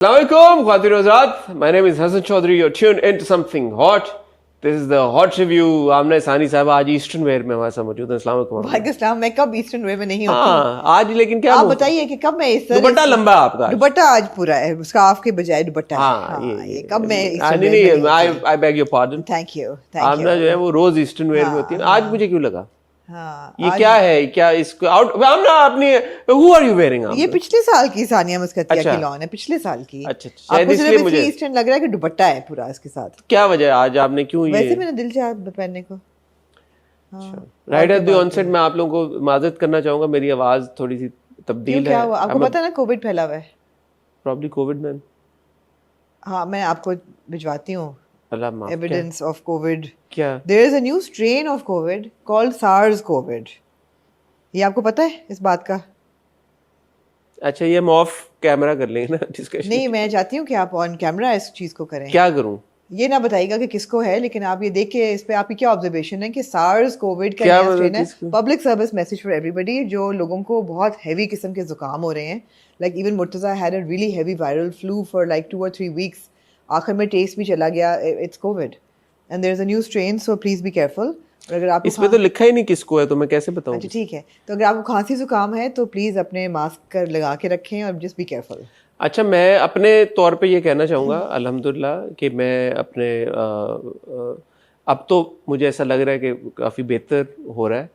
Assalamualaikum, Khwatir Huzrat. My name is Hassan Chaudhary. You're tuned into something hot. This is the hot review. आमना सानी साहब आज eastern where में हमारे साथ मौजूद हैं। अस्सलाम वालेकुम। वालेकुम सलाम। मैं कब ईस्टर्न वेयर में नहीं होती? हाँ, आज लेकिन क्या आप बताइए कि कब मैं इस दुपट्टा लंबा है आपका? दुपट्टा आज पूरा है, स्कार्फ के बजाय दुपट्टा है। हाँ, ये कब मैं ईस्टर्न नहीं वेयर में नहीं नहीं, I beg your pardon. Thank you Amna जो है वो रोज ईस्टर्न वेयर में होती है। आज मुझे क्यों लगा? हाँ, ये क्या है? क्या इसको आउट आमना अपनी who are you wearing? ये पिछले साल की सानिया मुस्कतिया अच्छा। की लॉन है, पिछले साल की। अच्छा, आपको इसलिए सिर्फ मुझे ईस्टर्न लग रहा है कि दुपट्टा है पूरा इसके साथ। क्या वजह है आज आपने क्यों ये? वैसे मेरा दिल चाहा पहनने को। राइट एट द ऑनसेट मैं आप लोगों को माजरत करना चाहूंगा, मेरी आवाज थोड़ी सी तब्दील है। क्या हुआ? आपको पता है ना कोविड फैला हुआ है। Probably covid man. हाँ, मैं आपको भिजवाती हूँ अल्लाह माफ। Evidence of covid. क्या? There is a new strain of covid called SARS covid. ये आपको पता है इस बात का? अच्छा, ये हम ऑफ कैमरा कर लेंगे ना डिस्कशन। नहीं, मैं चाहती हूँ कि आप ऑन कैमरा इस चीज को करें। क्या करूं? ये ना बताइएगा कि किसको है, लेकिन आप ये देख के इस पे आपकी क्या ऑब्जर्वेशन है कि सार्स कोविड का नया स्ट्रेन है। Public service message for everybody, जो लोगों को बहुत हैवी किस्म के जुकाम हो रहे हैं, like even Murtaza had a really heavy viral flu for like 2 or 3 weeks। आखिर में टेस्ट भी चला गया, it's COVID and there is a new strain, so please be careful. और अगर आप इसमें तो लिखा ही नहीं किसको है, तो मैं कैसे बताऊं? अच्छा ठीक है, तो अगर आपको खांसी जुकाम है तो प्लीज अपने मास्क लगा के रखें और जस्ट बी केयरफुल। अच्छा, मैं अपने तौर पे ये कहना चाहूँगा अल्हम्दुलिल्लाह कि मैं अपने अब तो मुझे ऐसा लग रहा है कि काफ़ी बेहतर हो रहा है,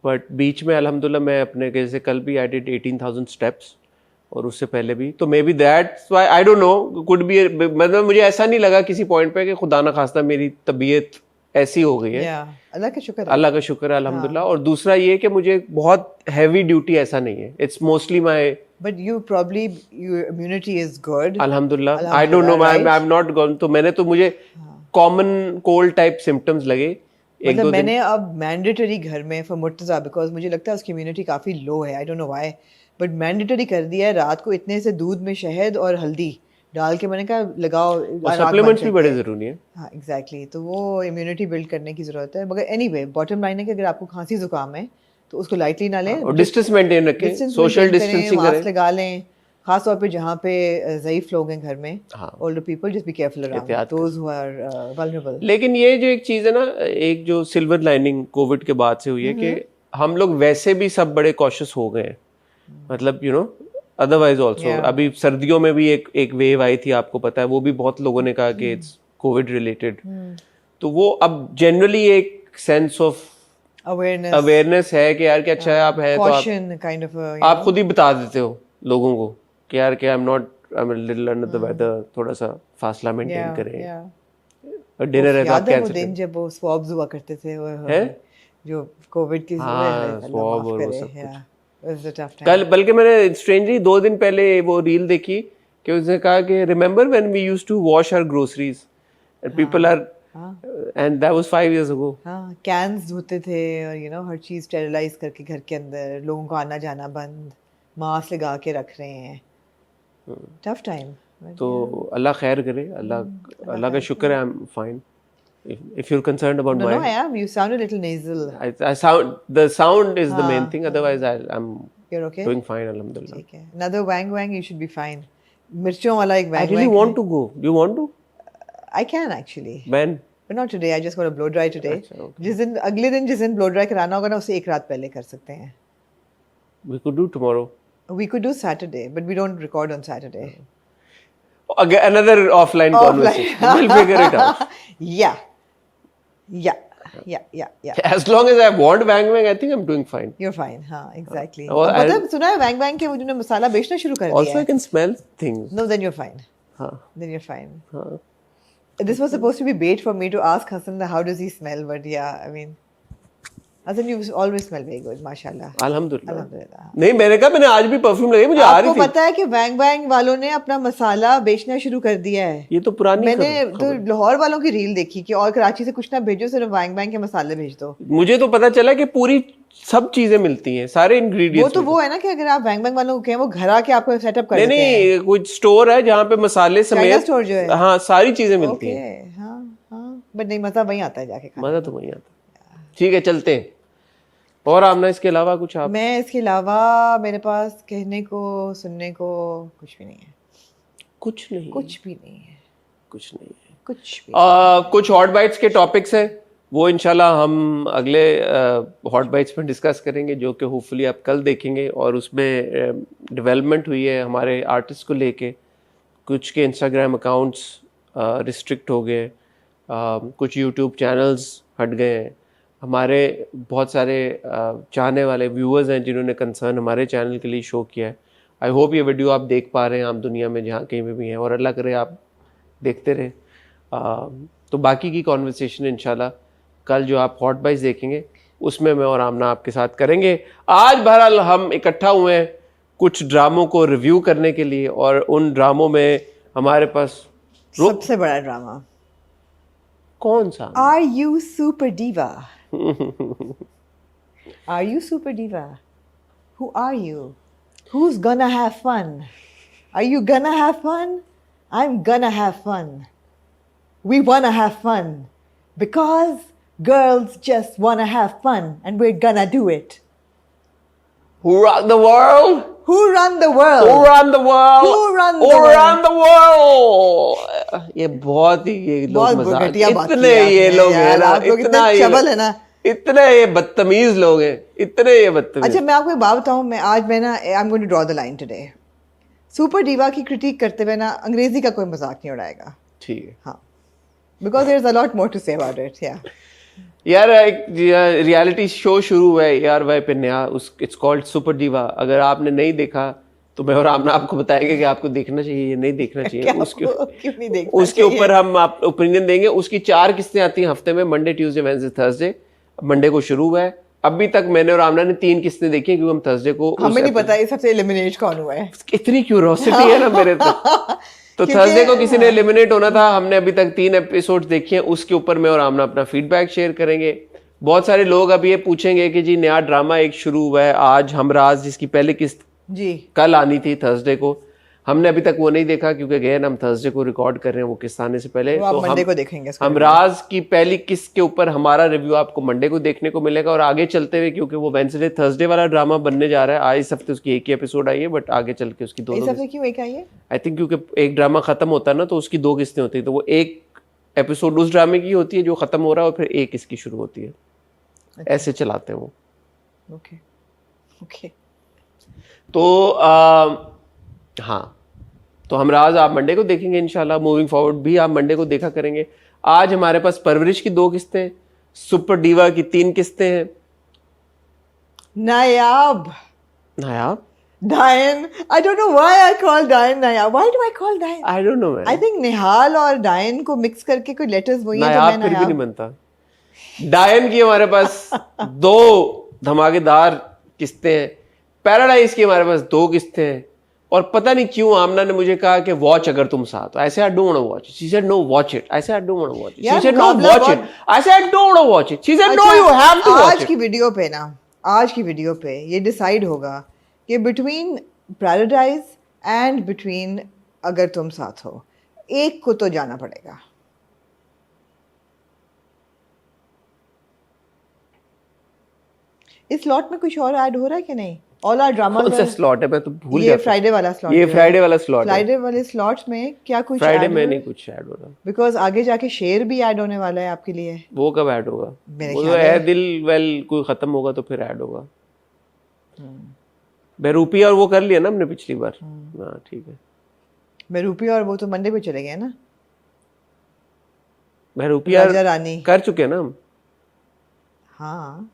बट बीच में अल्हम्दुलिल्लाह मैं अपने जैसे कल भी आई डिड 18,000 स्टेप्स और उससे पहले भी, तो may be that's why I don't know, could be, मतलब मुझे ऐसा नहीं लगा किसी पॉइंट पे कि खुदा ना खास्ता मेरी तबीयत ऐसी हो गई है। अल्लाह का शुक्र है, अल्लाह का शुक्र है अल्हम्दुलिल्लाह। और दूसरा ये कि मुझे बहुत हैवी ड्यूटी ऐसा नहीं है, it's mostly my But you probably your immunity is good. अल्हम्दुलिल्लाह। I don't know, I am not gone, तो मैंने तो मुझे कॉमन कोल्ड टाइप सिम्टम्स लगे एक मतलब दो मैंने अब मैंडेटरी घर में फॉर मुर्तजा, बिकॉज मुझे लगता है उसकी इम्यूनिटी काफ़ी लो है, I don't know why, but mandatory कर दिया है रात को इतने से दूध में शहद और हल्दी डाल के, मैंने कहा लगाओ। सप्लीमेंट्स भी बड़े ज़रूरी हैं। हाँ एग्जैक्टली, तो वो इम्यूनिटी बिल्ड करने की ज़रूरत है। मगर एनीवे बॉटम लाइन है कि अगर आपको खांसी जुकाम है तो उसको लाइटली ना लें और डिस्टेंस मेंटेन रखें, सोशल डिस्टेंसिंग मास्क लगा लें, खास तौर पे जहाँ पे ज़ईफ लोग हैं घर में, हाँ, older people, just be careful around those who are vulnerable. लेकिन ये जो एक चीज़ है ना, एक जो सिल्वर लाइनिंग कोविड के बाद से हुई है कि हम लोग वैसे भी सब बड़े कॉशियस हो गए हैं, मतलब यू नो अदरवाइज ऑल्सो अभी सर्दियों में भी एक वेव आई थी, आपको पता है, वो भी बहुत लोगों ने कहा कि इट्स कोविड रिलेटेड। तो वो अब जनरली एक सेंस ऑफ अवेयरनेस है कि यार कि अच्छा है आप हैं तो आप खुद ही बता देते हो लोगों को कि यार कि I am not, I am a little under the weather, थोड़ा सा फासला मेंटेन करें। और डिनर है तो आप कैसे दिन जब वो स्वॉब्स हुआ करते थे, वो है जो कोविड की स्वॉब और वो सब कुछ। कल बल्कि मैंने स्ट्रेंजली 2 दिन पहले वो रील देखी कि उसने कहा कि remember when we used to wash our groceries and people are, and that was 5 years ago। हाँ, कैन्स धोते थे और यू नो हर चीज स्टेरिलाइज करके घर के अंदर, लोगों को आना जाना बंद, मास्क लगा के रख रहे हैं। Tough time. तो अल्लाह खैर करे, अल्लाह का शुक्र है, I am fine. If you're concerned about no, I am. You sound a little nasal. I sound, the sound is the main thing. Otherwise, I'm You're okay. doing fine, alhamdulillah. ठीक है. Another wang, you should be fine. मिर्चों वाला एक wang. I really want to go. Do you want to? I can actually. When? But not today. I just got a blow dry today. Okay. अगले दिन जिस दिन blow dry कराना होगा ना, उसे एक रात पहले कर सकते हैं. We could do tomorrow. We could do Saturday, but we don't record on Saturday. Again, another offline conversation. We'll figure it out. Yeah. As long as I want wang, I think I'm doing fine. You're fine. हाँ, exactly. पता है, सुना है wang के वो जिन्होंने मसाला बेचना शुरू कर दिया है. Also, I can smell things. No, then you're fine. हाँ. Then you're fine. हाँ. This was supposed to be bait for me to ask Hassan how does he smell, but yeah, I mean, Hassan, you always smell very good, माशाल्लाह. अल्हम्दुलिल्लाह. नहीं, मैंने कहा मैंने आज भी परफ्यूम लगाई, मुझे आ रही थी. आपको पता है कि वैंग वालों ने अपना मसाला बेचना शुरू कर दिया है. ये तो पुरानी मैंने तो लाहौर वालों की रील देखी कि और कराची से कुछ ना भेजो, सिर्फ वैंग के मसाले भेज दो. मुझे तो पता चला कि पूरी सब चीजें मिलती हैं, सारे इंग्रेडिएंट्स। वो है ना कि अगर आप वैंग वालों को कहें वो घर आके आपको सेटअप कर देते हैं। नहीं, कुछ स्टोर है जहाँ पे मसाले समेत स्टोर जो है, हाँ, सारी चीजें मिलती हैं। हाँ, बट नहीं, मजा वहीं आता है जाके खाने। मजा तो वहीं आता है। ठीक है, चलते हैं। और आमना, इसके अलावा कुछ आप? मैं इसके अलावा मेरे पास कहने को सुनने को कुछ भी नहीं है। कुछ नहीं, कुछ भी नहीं है, कुछ नहीं है। कुछ भी। कुछ हॉट बाइट्स के टॉपिक्स हैं, वो इंशाल्लाह हम अगले हॉट बाइट्स में डिस्कस करेंगे, जो कि होपफुली आप कल देखेंगे। और उसमें डेवलपमेंट हुई है हमारे आर्टिस्ट को लेके, कुछ के इंस्टाग्राम अकाउंट्स रिस्ट्रिक्ट हो गए, कुछ यूट्यूब चैनल्स हट गए हैं। हमारे बहुत सारे चाहने वाले व्यूअर्स हैं जिन्होंने कंसर्न हमारे चैनल के लिए शो किया है। आई होप ये वीडियो आप देख पा रहे हैं, आप दुनिया में जहाँ कहीं पे भी हैं, और अल्लाह करे आप देखते रहें। तो बाकी की कॉन्वर्सेशन इंशाल्लाह कल जो आप हॉट बाइट्स देखेंगे उसमें मैं और आमना आपके साथ करेंगे। आज बहरहाल हम इकट्ठा हुए हैं कुछ ड्रामों को रिव्यू करने के लिए, और उन ड्रामों में हमारे पास सबसे बड़ा ड्रामा कौन सा? Are you super diva? Are you super diva? Who are you? Who's gonna have fun? Are you gonna have fun? I'm gonna have fun. We wanna have fun because girls just wanna have fun and we're gonna do it. Who run the world? Who run the world? Who run the world? Who run the Who world? run the world? ये बहुत ही ये लोग मजाक, इतने ये लोग हैं ना, इतना चबल है ना, इतने ये बदतमीज लोग हैं, इतने ये बदतमीज। अच्छा मैं आपको एक बात बताऊं, मैं ना I am going to draw the line today. Super diva की क्रिटिक करते हुए ना अंग्रेजी का कोई मजाक नहीं उड़ाएगा, ठीक है? हाँ, because there is a lot more to say about it. यार एक रियलिटी शो शुरू हुआ है यार भाई पे नया, इट्स कॉल्ड सुपर डीवा। अगर आपने नहीं देखा तो मैं और आमना आपको बताएंगे कि आपको देखना चाहिए, ये नहीं देखना चाहिए। उसके ऊपर हम आप ओपिनियन देंगे। उसकी 4 किस्तें आती हैं हफ्ते में, Monday, Tuesday, Wednesday, Thursday. Monday को शुरू हुआ है। अभी तक मैंने और आमना ने 3 किस्तें देखी, क्योंकि हम थर्सडे को, हमें नहीं पता ये सबसे एलिमिनेट कौन हुआ है। इतनी क्यूरोसिटी है ना मेरे तो थर्सडे को किसी ने एलिमिनेट होना था। हमने अभी तक 3 एपिसोड देखे हैं। उसके ऊपर मैं और आमना अपना फीडबैक शेयर करेंगे। बहुत सारे लोग अभी ये पूछेंगे कि जी नया ड्रामा एक शुरू हुआ है आज, हमराज, जिसकी पहली किस्त जी कल आनी थी थर्सडे को। हमने अभी तक वो नहीं देखा, क्योंकि गैन हम थर्सडे को रिकॉर्ड कर रहे हैं वो किस्त आने से पहले। तो मंडे को देखेंगे। हमराज की पहली किस्त के ऊपर हमारा रिव्यू आपको मंडे को देखने को मिलेगा। और आगे चलते हुए, क्योंकि वो वेडनेसडे थर्सडे वाला ड्रामा बनने जा रहा है, आज इस हफ्ते उसकी एक ही एपिसोड आई है, बट आगे चल के उसकी 2 इस हफ्ते क्यों एक आई है? आई थिंक क्योंकि एक ड्रामा खत्म होता है ना, तो उसकी 2 किस्तें होती है, तो वो एक एपिसोड उस ड्रामे की होती है जो खत्म हो रहा है, और फिर एक इसकी शुरू होती है। ऐसे चलाते हैं वो। Okay okay. तो हाँ, तो हमराज आप मंडे को देखेंगे इंशाल्लाह। मूविंग फॉरवर्ड भी आप मंडे को देखा करेंगे। आज हमारे पास परवरिश की 2 किस्तें, सुपर डीवा की 3 किस्तें हैं। नायाब Diane, I don't know why I call Diane Nayab. Why do I call Diane? I don't know man. I think निहाल और Diane को मिक्स करके कोई लेटर्स वही है, तो मैं फिर भी नहीं बनता। Diane की हमारे पास 2 धमाकेदार किस्तें हैं। पैराडाइज की हमारे पास 2 किस्तें हैं। और पता नहीं क्यों आमना ने मुझे कहा कि वॉच अगर तुम साथ। I said I don't want to watch it. She said no, watch it. I said I don't want to watch it. She said no, watch it. I said I don't want to watch it. She said no, you have to watch it. आज की video पे ना, आज की video पे ये decide होगा कि बिटवीन पैराडाइज एंड बिटवीन अगर तुम साथ हो, एक को तो जाना पड़ेगा। इस स्लॉट में कुछ और ऐड हो रहा है कि नहीं? ऑल आर ड्रामा कौन सा स्लॉट है? मैं तो भूल गया। ये फ्राइडे वाला स्लॉट। ये फ्राइडे वाला स्लॉट है। फ्राइडे वाले स्लॉट्स में क्या कुछ फ्राइडे में नहीं कुछ ऐड हो रहा, बिकॉज आगे जाके शेर भी ऐड होने वाला है आपके लिए। वो कब ऐड होगा? वो तो है दिल वेल कोई खत्म होगा तो फिर ऐड होगा। बेरूपी और वो कर लिया ना हमने पिछली बार। हाँ ठीक है। बेरूपी और वो तो मंडे पे चले गए ना। बेरूपी राजा रानी कर चुके हैं ना हम। हाँ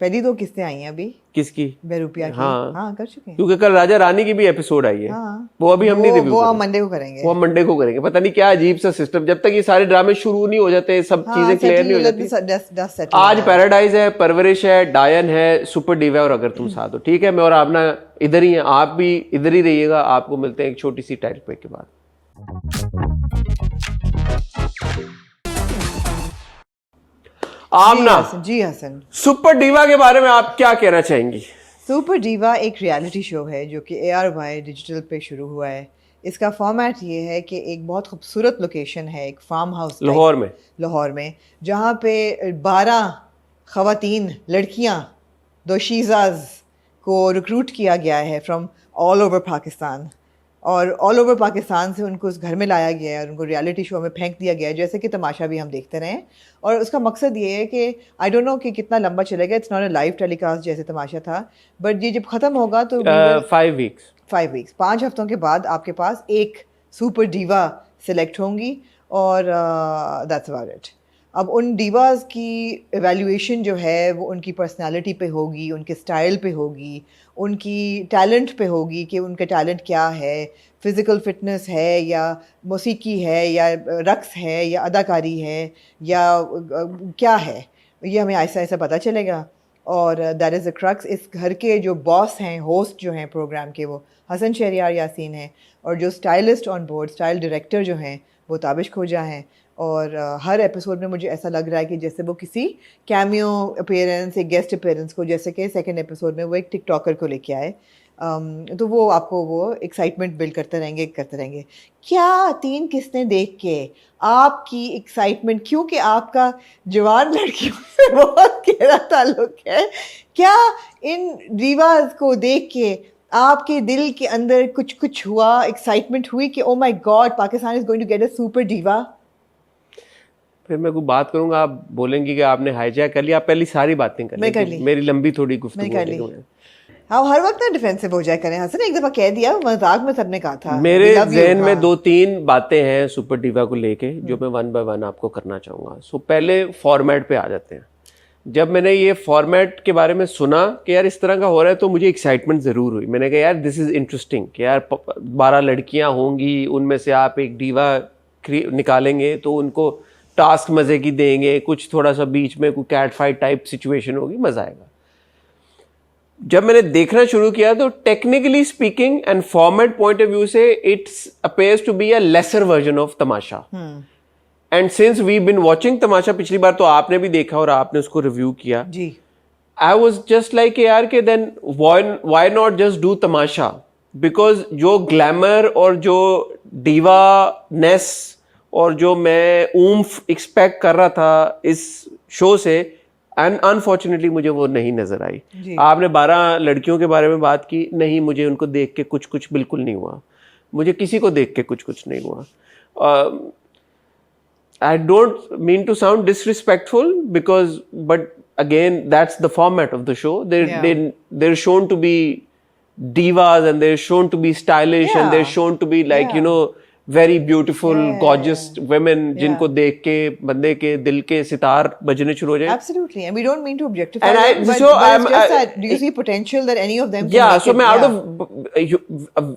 पहली 2 किस्तें आई हैं अभी। किसकी? बेरूपिया की। हाँ कर चुके हैं, क्योंकि कल राजा रानी की भी एपिसोड आई है। हाँ, वो अभी हम नहीं रिव्यू वो हम मंडे को करेंगे। वो हम मंडे को करेंगे। पता नहीं क्या अजीब सा सिस्टम, जब तक ये सारे ड्रामे शुरू नहीं हो जाते, सब चीजें क्लियर नहीं हो जाती। आज पैराडाइज है, परवरिश है, डायन है, सुपर डीवा और अगर तुम साथ हो। ठीक है, मैं और आपना इधर ही है, आप भी इधर ही रहिएगा। आपको मिलते हैं एक छोटी सी टाइट ब्रेक के बाद। आमना जी हसन, सुपर डीवा के बारे में आप क्या कहना चाहेंगी? सुपर डीवा एक रियलिटी शो है जो कि ARY डिजिटल पे शुरू हुआ है। इसका फॉर्मेट ये है कि एक बहुत खूबसूरत लोकेशन है, एक फार्म हाउस लाहौर में जहाँ पे 12 ख़वातीन लड़कियाँ दोशीज़ाज को रिक्रूट किया गया है फ्रॉम ऑल ओवर पाकिस्तान। और ऑल ओवर पाकिस्तान से उनको उस घर में लाया गया है और उनको रियलिटी शो में फेंक दिया गया है, जैसे कि तमाशा भी हम देखते रहे हैं। और उसका मकसद ये है कि आई डोंट नो कि कितना लंबा चलेगा, it's not a live telecast जैसे तमाशा था, बट ये जब ख़त्म होगा तो 5 वीक्स 5 हफ्तों के बाद आपके पास एक सुपर डीवा सेलेक्ट होंगी और दैट्स अबाउट इट। अब उन डीवास की एवेल्यूएशन जो है वो उनकी पर्सनालिटी पे होगी, उनके स्टाइल पे होगी, उनकी टैलेंट पे होगी कि उनका टैलेंट क्या है, फिज़िकल फिटनेस है या मौसीकी है या रक्स है या अदाकारी है या क्या है, ये हमें ऐसा ऐसा पता चलेगा। और दैट इज़ द क्रक्स। इस घर के जो बॉस हैं, होस्ट जो हैं प्रोग्राम के, वो हसन शहरियार यासीन हैं, और जो stylist on board, style director जो हैं वो ताबिश खोजा हैं। और हर एपिसोड में मुझे ऐसा लग रहा है कि जैसे वो किसी कैमियो अपीयरेंस, एक गेस्ट अपीयरेंस को, जैसे कि सेकंड एपिसोड में वो एक टिकटॉकर को लेके आए, तो वो आपको वो एक्साइटमेंट बिल्ड करते रहेंगे। क्या 3 किस्तें देख के आपकी एक्साइटमेंट, क्योंकि आपका जवान लड़कियों से बहुत गहरा ताल्लुक है, क्या इन दीवाज को देख के आपके दिल के अंदर कुछ हुआ, एक्साइटमेंट हुई कि oh my God Pakistan is going to get a super diva? फिर मैं कोई बात करूंगा, आप बोलेंगे कि आपने हाईजैक कर लिया। आप पहली सारी बातें कर ली, मेरी लंबी थोड़ी गुफ्तगू। हाँ, हर वक्त ना डिफेंसिव हो जाए करें। हसन एक दफा कह दिया, मजाक में सबने कहा था। मेरे ज़हन में 2-3 बातें हैं सुपर डीवा को लेके जो मैं 1 बाय 1 आपको करना चाहूँगा। सो पहले फॉर्मेट पे आ जाते हैं। जब मैंने ये फॉर्मेट के बारे में सुना कि यार इस तरह का हो रहा है, तो मुझे एक्साइटमेंट ज़रूर हुई। मैंने कहा यार दिस इज़ इंटरेस्टिंग कि यार 12 लड़कियाँ होंगी, उनमें से आप एक डीवा निकालेंगे तो उनको टास्क मज़े की देंगे, कुछ थोड़ा सा बीच में कोई कैट फाइट टाइप सिचुएशन होगी, मज़ा आएगा। जब मैंने देखना शुरू किया तो technically speaking and format point of view से it's appears to be a lesser version of Tamasha. And since we been watching Tamasha, पिछली बार तो आपने भी देखा और आपने उसको रिव्यू किया जी, आई वॉज जस्ट लाइक यार के then why not just do तमाशा, बिकॉज जो ग्लैमर और जो डीवा नेस और जो मैं ऊम्फ एक्सपेक्ट कर रहा था इस शो से, एंड अनफॉर्चुनेटली मुझे वो नहीं नजर आई। आपने 12 लड़कियों के बारे में बात की, नहीं मुझे उनको देख के कुछ बिल्कुल नहीं हुआ, मुझे किसी को देख के कुछ नहीं हुआ। I don't mean to sound disrespectful but again that's the format of the show. They're shown to be divas and they're shown to be stylish and they're shown to be like you know very beautiful, gorgeous women जिनको देख के बंदे के दिल के सितार बजने शुरू हो जाए. Absolutely, and we don't mean to objectify them, but it's just that do you see potential that any of them can make so मैं out of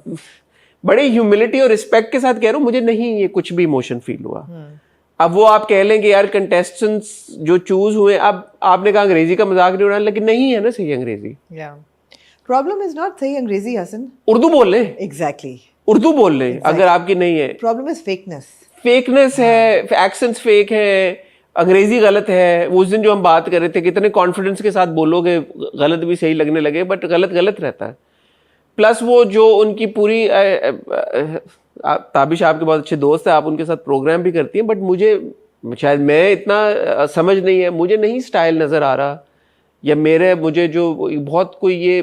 बड़े ह्यूमिलिटी और रिस्पेक्ट के साथ कह रहा हूँ, मुझे नहीं ये कुछ भी इमोशन फील हुआ. अब वो आप कह लेंगे यार कंटेस्टेंट्स जो चूज हुए, अब आपने कहा अंग्रेजी का मजाक नहीं उड़ाना, लेकिन नहीं है ना सही अंग्रेजी. प्रॉब्लम इज नॉट सही अंग्रेजी हसन, उर्दू बोल ले. एग्जैक्टली, उर्दू बोल ले. अगर आपकी नहीं है, प्रॉब्लम इज फेकनेस है, एक्सेंट्स फेक है, अंग्रेजी गलत है. उस दिन जो हम बात कर रहे थे कितने कॉन्फिडेंस के साथ बोलोगे, गलत भी सही लगने लगे, बट गलत रहता है. प्लस वो जो उनकी पूरी ताबिश आपके बहुत अच्छे दोस्त है, आप उनके साथ प्रोग्राम भी करती हैं, बट मुझे शायद मैं इतना समझ नहीं है, मुझे नहीं स्टाइल नज़र आ रहा, या मुझे जो बहुत कोई ये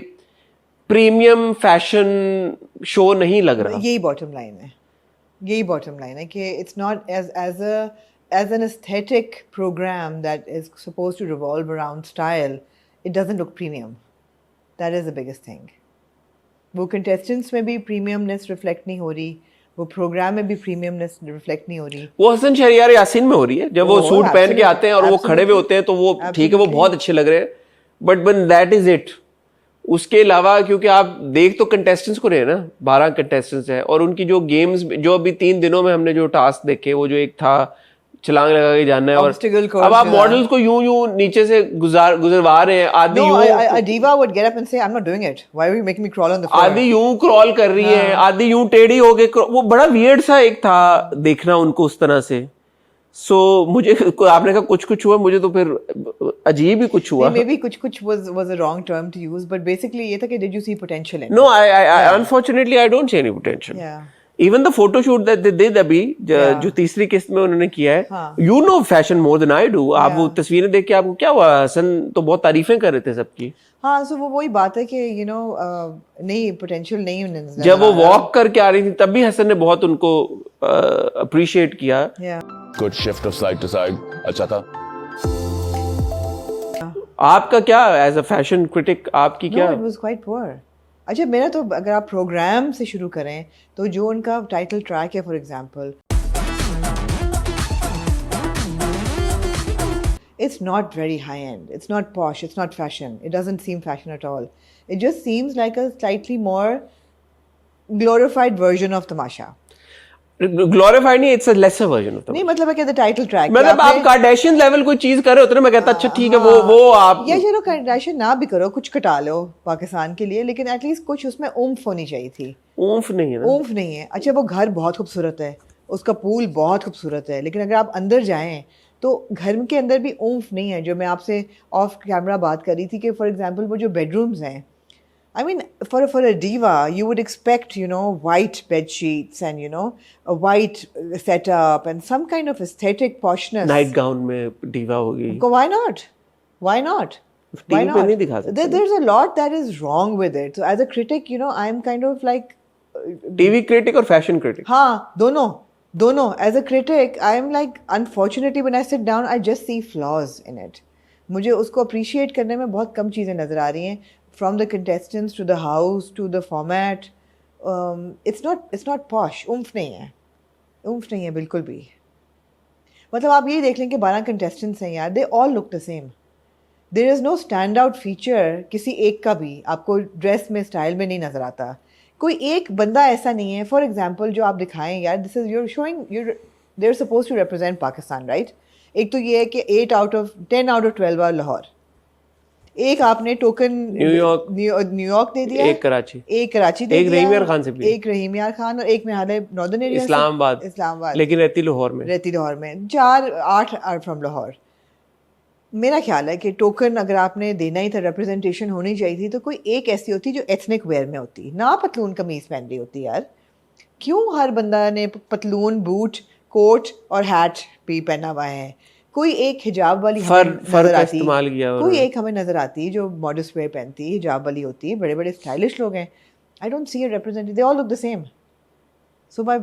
प्रीमियम फैशन शो नहीं लग रहा. यही बॉटम लाइन है कि it's not as an aesthetic programme that is supposed to revolve around style, it doesn't look premium. That is the biggest thing. वो कंटेस्टेंट्स में भी प्रीमियमनेस रिफ्लेक्ट नहीं हो रही, वो प्रोग्राम में भी प्रीमियमनेस रिफ्लेक्ट नहीं हो रही. वो हसन शहरियार यासीन में हो रही है. जब वो सूट पहन के आते हैं और वो खड़े हुए होते हैं तो वो ठीक है, वो बहुत अच्छे लग रहे हैं, बट दैट इज इट. उसके अलावा क्योंकि आप देख तो कंटेस्टेंट्स को रहे हैं ना, 12 कंटेस्टेंट्स हैं, और उनकी जो गेम्स जो अभी 3 दिनों में हमने जो टास्क देखे, वो जो एक था छलांग लगा के जाना है, और अब आप मॉडल्स को यूं नीचे से गुजरवा रहे हैं. आदि a diva would get up and say I'm not doing it, why are you making me crawl on the floor. आदि यूं क्रॉल कर रही है, आदि यूं टेढ़ी हो गए. वो बड़ा वियर्ड सा एक था देखना उनको उस तरह से. सो मुझे आपने कहा कुछ हुआ, मुझे तो फिर अजीब ही कुछ हुआ. मे बी कुछ was a wrong term to use, but basically ये था कि did you see potential in it? No, I unfortunately I don't see any potential. Even the photo shoot that they did अभी जो तीसरी किस्त में उन्होंने किया है, you know fashion more than I do. आप वो तस्वीरें देख के आपको क्या हुआ? हसन तो बहुत तारीफें कर रहे थे सबकी। हाँ, सो वो वही बात है कि यू नो नहीं, पोटेंशियल नहीं उन्हें। जब वो वॉक करके आ रही थी तब भी हसन ने बहुत उनको अप्रिशिएट किया। Good shift of side to side, अच्छा था। आपका क्या एज अ फैशन क्रिटिक, आपकी क्या? It was quite poor. अच्छा, मेरा तो अगर आप प्रोग्राम से शुरू करें तो जो उनका टाइटल ट्रैक है, for example, it's not very high end, it's not posh, it's not fashion, it doesn't seem fashion at all, it just seems like a slightly more glorified version of Tamasha. Glorified नहीं, it's a lesser version of. नहीं, मतलब है कि the title track, मतलब आप Cartesian level कोई चीज कर रहे होते ना, मैं कहता अच्छा ठीक है, वो आप, या चलो कार्डेशियन ना भी करो, कुछ कटा लो पाकिस्तान के लिए, लेकिन एटलीस्ट कुछ उसमें ऊम्फ होनी चाहिए थी। ऊम्फ नहीं है ना? ऊम्फ नहीं है। अच्छा, वो घर बहुत खूबसूरत है, उसका पूल बहुत खूबसूरत है, लेकिन अगर आप अंदर जाएं तो घर के अंदर भी ऊम्फ नहीं है। जो मैं आपसे ऑफ कैमरा बात कर रही थी कि फॉर एग्जांपल वो जो बेडरूम्स हैं, I mean, for a diva, you would expect, you know, white bed sheets and, you know, a white setup and some kind of aesthetic poshness. Night gown में diva होगी। Why not? Why not? Why TV पे नहीं दिखा सकते। There's a lot that is wrong with it. So as a critic, you know, I'm kind of like TV critic और fashion critic. हाँ, दोनों. As a critic, I'm like, unfortunately, when I sit down, I just see flaws in it. मुझे उसको appreciate करने में बहुत कम चीज़ें नज़र आ रही हैं. From the contestants to the house to the format, it's not posh. ऊम्फ नहीं है बिल्कुल भी। मतलब आप ये देख लें कि 12 contestants हैं यार, they all look the same. There is no standout feature किसी एक का भी आपको ड्रेस में, स्टाइल में नहीं नजर आता। कोई एक बंदा ऐसा नहीं है, फॉर एग्जाम्पल, जो आप दिखाएं यार, this is your showing, they are suppose to represent Pakistan, right? एक तो ये है कि 10 out of 12 are लाहौर, एक आपने टोकन न्यूयॉर्क दे दिया, एक कराची दे दिया, एक रहीम यार खान से भी, एक रहीम यार खान, और एक मेघालय नॉर्दर्न एरिया, इस्लामाबाद, लेकिन रहती लाहौर में। 8 आर फ्रॉम लाहौर। मेरा ख्याल है कि टोकन अगर आपने देना ही था, रिप्रेजेंटेशन होनी चाहिए थी, तो कोई एक ऐसी होती जो एथनिक वेयर में होती, ना पतलून कमीज पहन रही होती। यार क्यों हर बंदा ने पतलून, बूट, कोट और हैट भी पहना हुआ है? कोई एक हिजाब वाली नजर आती, कोई एक हमें नजर आती जो मॉडस्ट वेयर पहनती, हिजाब वाली होती है, बड़े बड़े स्टाइलिश लोग हैं। I don't see a representative, they all look the same. So my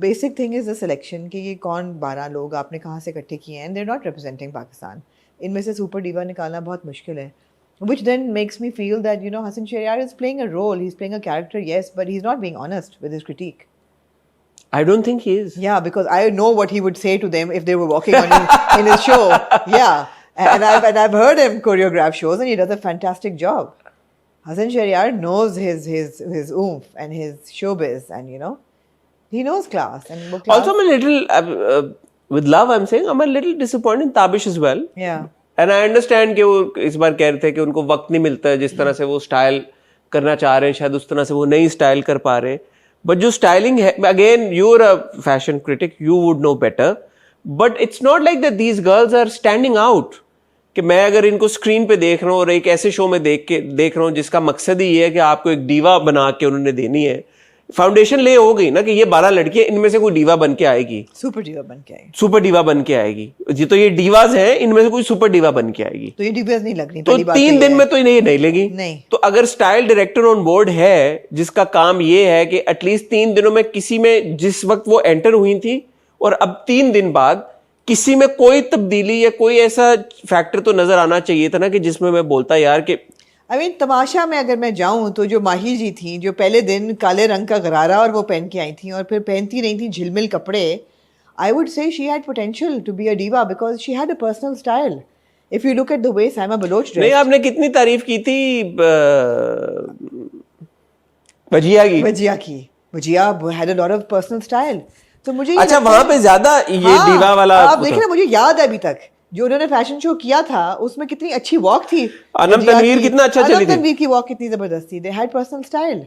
basic thing is the selection, कि ये कौन 12 लोग आपने कहाँ से इकट्ठे किए हैं, they are not representing Pakistan. इनमें से सुपर डिवा निकालना बहुत मुश्किल है, which then makes me feel that, you know, Hasan Shahryar is playing a role, he's playing a character, yes, but he's not being honest with his critique. I don't think he is. Yeah, because I know what he would say to them if they were walking on in his show. Yeah, and I've heard him choreograph shows, and he does a fantastic job. Hasan Shahryar knows his oomph and his showbiz, and you know, he knows class and class. Also, I'm a little with love. I'm saying I'm a little disappointed in Tabish as well. Yeah. And I understand कि वो इस बार कह रहे थे कि उनको वक्त नहीं मिलता है, जिस तरह से वो स्टाइल करना चाह रहे हैं, शायद उस तरह से वो नहीं स्टाइल कर पा रहे। बट जो स्टाइलिंग है, again you are a fashion critic, you would know better, but it's not like that these girls are standing out. कि मैं अगर इनको स्क्रीन पे देख रहा हूँ और एक ऐसे शो में देख रहा हूँ जिसका मकसद ही ये है कि आपको एक डीवा बना के उन्होंने देनी है, फाउंडेशन ले हो गई ना कि ये 12 लड़कियां, इनमें से कोई डीवा बन के आएगी, सुपर डीवा बन के आएगी जी। तो ये डीवाज हैं, इनमें से कोई सुपर डीवा बन के आएगी, तो ये डीवाज नहीं लग रही, तो 3 दिन में तो नहीं लेगी। नहीं। तो अगर स्टाइल डायरेक्टर ऑन बोर्ड है जिसका काम ये है कि एटलीस्ट 3 दिनों में किसी में, जिस वक्त वो एंटर हुई थी और अब 3 दिन बाद किसी में कोई तब्दीली या कोई ऐसा फैक्टर तो नजर आना चाहिए था ना कि जिसमें मैं बोलता यार कि तमाशा में अगर मैं जाऊं तो जो माही जी थी, जो पहले दिन काले रंग का गरारा और वो पहन के आई थी और फिर पहनती नहीं थी झिलमिल कपड़े, I would say she had potential to be a diva because she had a personal style. If you look at the way Saima Baloch dressed, नहीं, आपने कितनी तारीफ की थी Wajiya had a lot of personal style. तो मुझे अच्छा, वहां पे ज्यादा ये डीवा वाला आप देख रहे, मुझे याद है अभी तक जो उन्होंने फैशन शो किया था उसमें कितनी अच्छी वॉक थी, अनम तनवीर कितना अच्छा चली थी, अनम तनवीर की वॉक कितनी जबरदस्त थी। They had personal style,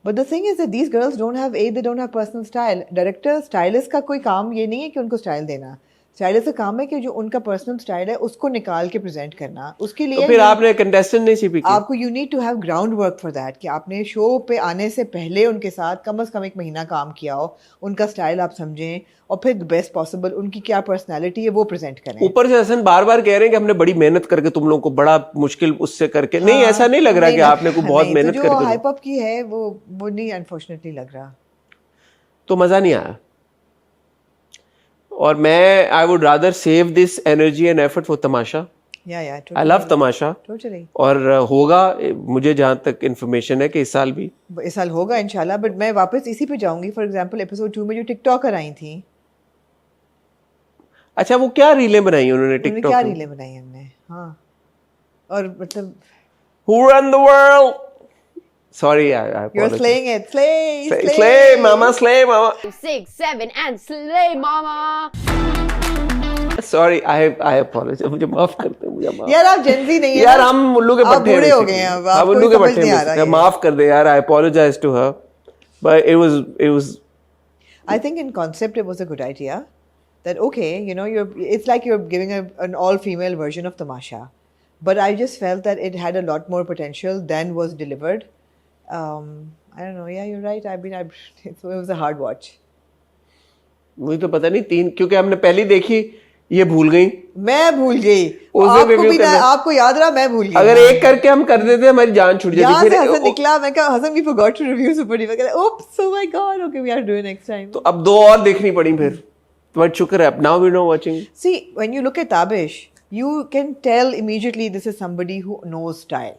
but the thing is that these girls don't have personal style. Director, stylist का कोई काम ये नहीं है कि उनको स्टाइल देना। स्टाइलिस्ट का काम है कि जो उनका पर्सनल स्टाइल है उसको निकाल के प्रेजेंट करना, उसके लिए तो फिर आपने कंटेस्टेंट नहीं सीपी की? आपको you need to have ground work for that, कि आपने शो पे आने से पहले उनके साथ कम से कम 1 महीना काम किया हो, उनका स्टाइल आप समझें और फिर बेस्ट पॉसिबल उनकी क्या पर्सनालिटी है वो प्रेजेंट करें। ऊपर से हसन बार बार कह रहे हैं कि हमने बड़ी मेहनत करके तुम लोगों को बड़ा मुश्किल उससे करके नहीं, ऐसा नहीं लग रहा कि आपने को बहुत मेहनत करके जो करके हाइप अप की है वो नहीं, अनफॉर्चुनेटली लग रहा। तो मजा नहीं आया। और मैं I would rather save this energy and effort for Tamasha. I love Tamasha. और होगा, मुझे जहां तक इन्फॉर्मेशन है कि इस साल होगा इंशाल्लाह। बट मैं वापस इसी पे जाऊंगी। फॉर एग्जांपल एपिसोड 2 में जो टिकटॉकर आई थी, अच्छा वो क्या रीलें बनाई उन्होंने टिकटॉक? क्या रीलें बनाई हमने, हाँ। और मतलब Who run the world? Sorry, I apologize. You're slaying it. Slay, mama, slay, mama. 6, 7 and slay mama. Sorry, I apologize. मुझे माफ कर दे, मुझे माफ। यार आप जेंजी नहीं है यार हम उल्लू के आप पट्टे बूढ़े हो गए हैं अब, हम उल्लू के पट्टे हैं, माफ कर दे यार। I apologize to her, but it was I think in concept it was a good idea that okay, you know, it's like you're giving an all-female version of Tamasha, but I just felt that it had a lot more potential than was delivered. I don't know. Yeah, you're right. It was a hard watch. मुझे तो पता नहीं, 3 क्योंकि हमने पहली देखी, ये भूल गई, मैं भूल गई, आपको याद रहा, मैं भूल गई। अगर एक करके हम कर देते हमारी जान छूट जाती। फिर हसन निकला, मैं कहा Hasan we forgot to review Super Diva, oops, oh my god, okay, we are doing next time. तो अब 2 और देखनी पड़ी फिर, बट शुक्र है now we know watching. See, when you look at Tabish, you can tell immediately this is somebody who knows style.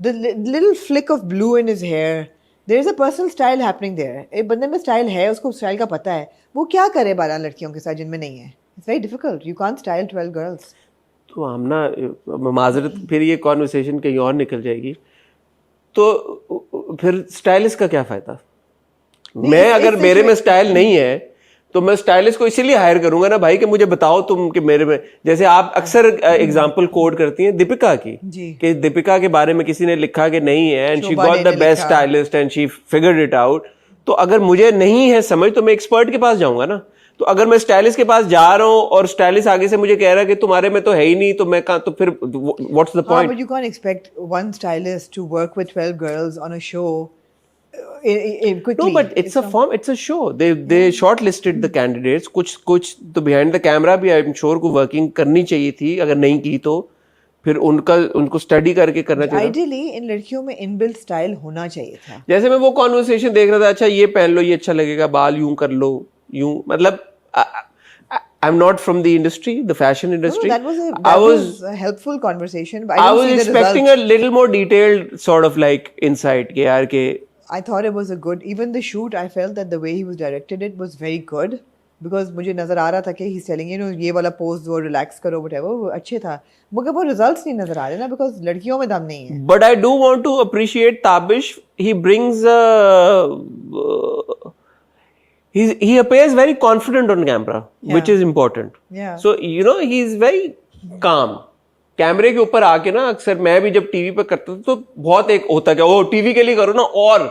The little flick of blue in his hair, there is a personal style happening there. एक बंदे में style है, उसको style का पता है, वो क्या करे 12 लड़कियों के साथ जिनमें नहीं है। It's very difficult. You can't style 12 girls. तो हम ना माजरत, फिर ये कॉन्वर्सेशन कहीं और निकल जाएगी। तो फिर स्टाइलिस्ट का क्या फायदा? मैं अगर मेरे में स्टाइल नहीं है तो मैं स्टाइलिस्ट को इसीलिए हायर करूंगा ना भाई कि मुझे बताओ तुम कि मेरे में, जैसे आप अक्सर एग्जांपल कोड करती हैं दीपिका की, कि दीपिका के बारे में किसी ने लिखा कि नहीं है and she got the best stylist and she figured it out. तो अगर मुझे नहीं है समझ तो मैं एक्सपर्ट के पास जाऊंगा ना। तो अगर मैं स्टाइलिस्ट के पास जा रहा हूँ और स्टाइलिस्ट आगे से मुझे कह रहा है कि तुम्हारे में तो है ही नहीं, तो मैं कहाँ, तो फिर what's the point? But you can't expect one stylist to work with 12 girls on a show quickly. No, but it's a form, it's a show. They shortlisted the candidates. कुछ तो behind the camera भी I'm sure को working करनी चाहिए थी, अगर नहीं की तो फिर उनको स्टडी करके करना चाहिए। Ideally इन लड़कियों में इनबिल्ट स्टाइल होना चाहिए था। जैसे मैं वो कॉन्वर्सेशन देख रहा था, अच्छा ये पहन लो, ये अच्छा लगेगा, बाल यूं कर लो, यूं, मतलब I'm not from the industry, the fashion industry. No, that was a helpful conversation. But I was expecting a little more detailed sort of like insight के यार के। I thought it was a good, even the shoot, I felt that the way he was directed it was very good, because मुझे नजर आ रहा था कि he's telling, you know, ये वाला pose वो relax करो whatever, वो अच्छे था, मगर वो results नहीं नजर आ रहे ना, because लड़कियों में दम नहीं है। But I do want to appreciate Tabish. He brings he appears very confident on camera, which is important. Yeah. So you know he is very calm. कैमरे के ऊपर आके ना अक्सर मैं भी जब टीवी पे करता था तो बहुत एक होता क्या, ओ टीवी के लिए करो ना, और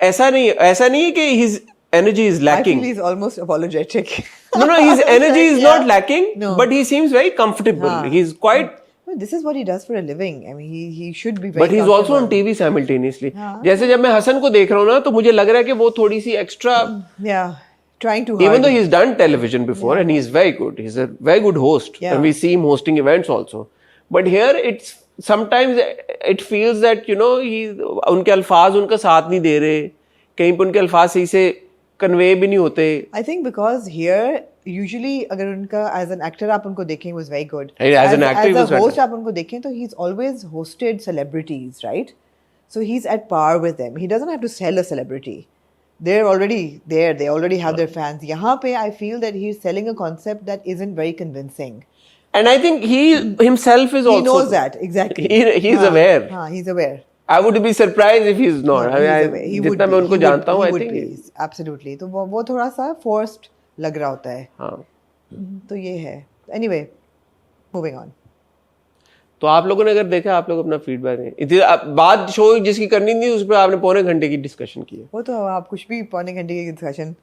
ऐसा नहीं है कि his energy is lacking. I feel he's almost apologetic. No, his energy is not lacking, but he seems very comfortable. He's quite. Well, this is what he does for a living. I mean, he should be very. But he's also on TV simultaneously. जैसे जब मैं हसन को देख रहा हूँ ना तो मुझे लग रहा है कि वो थोड़ी सी extra. Yeah. Trying to. Even though he's done television before and he's very good. He's a very good host, and we see him hosting events also. But here it's sometimes it feels that you know उनके अल्फाज उनका साथ नहीं दे रहे, कहीं पे उनके अल्फाज सही से कन्वे भी नहीं होते। I think because here usually अगर उनका as an actor आप उनको देखें was very good. As an actor, as a host आप उनको देखें तो he's always hosted celebrities, right? So he's at par with them. He doesn't have to sell a celebrity. They're already there. They already have their fans. यहाँ पे I feel that he's selling a concept that isn't very convincing. And I think he himself is also. He knows that exactly. He's aware. He's aware. I would be surprised if he's not. No, I mean, जितना मैं उनको जानता हूँ, I think. Absolutely. तो वो थोड़ा सा forced लग रहा होता है। हाँ। तो ये है। Anyway, moving on. तो आप लोगों ने अगर देखा, आप लोग अपना फीडबैक दें। बात शो जिसकी करनी थी उस पर आपने पौने घंटे की डिस्कशन की है। वो तो आप कुछ भी पौने घंटे की डिस्कशन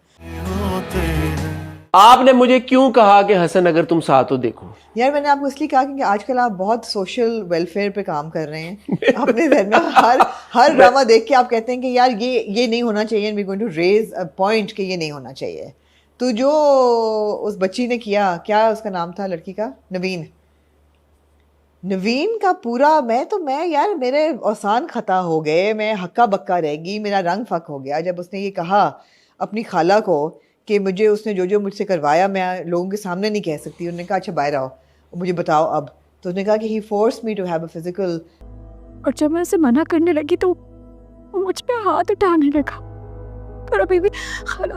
आपने मुझे क्यों कहा कि हसन अगर तुम साथ हो देखो? यार मैंने आपको इसलिए कहा क्योंकि आजकल आप बहुत सोशल वेलफेयर पे काम कर रहे हैं अपने घर में। हर ड्रामा देख के आप कहते हैं कि यार ये नहीं होना चाहिए, and we going to raise a point कि ये नहीं होना चाहिए। तो जो उस बच्ची ने किया, क्या उसका नाम था लड़की का, नवीन का पूरा मैं यार मेरे औसान खता हो गए, मैं हक्का बक्का रहेगी, मेरा रंग फक हो गया जब उसने ये कहा अपनी खाला को कि मुझे उसने जो जो मुझसे करवाया मैं लोगों के सामने नहीं कह सकती। उन्होंने कहा अच्छा बाहर आओ मुझे बताओ अब। तो उसने कहा कि he force me to have a physical. और जब मैं उसे मना करने लगी तो वो मुझ पे हाथ उठाने लगा, पर अभी भी खाला।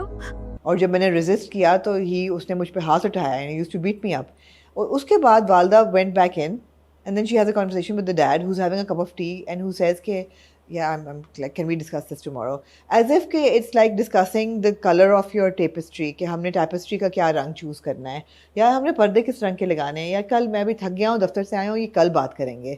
और जब मैंने रेजिस्ट किया तो उसने मुझ पे हाथ उठाया and used to beat me up. और उसके बाद वालदा went back in and then she has a conversation with the dad who's having a cup of tea and who says ke yeah I'm like can we discuss this tomorrow, as if ke it's like discussing the color of your tapestry कि हमने tapestry का क्या रंग choose करना है या हमने पर्दे किस रंग के लगाने हैं या कल मैं भी थक गया हूँ दफ्तर से आया हूँ ये कल बात करेंगे।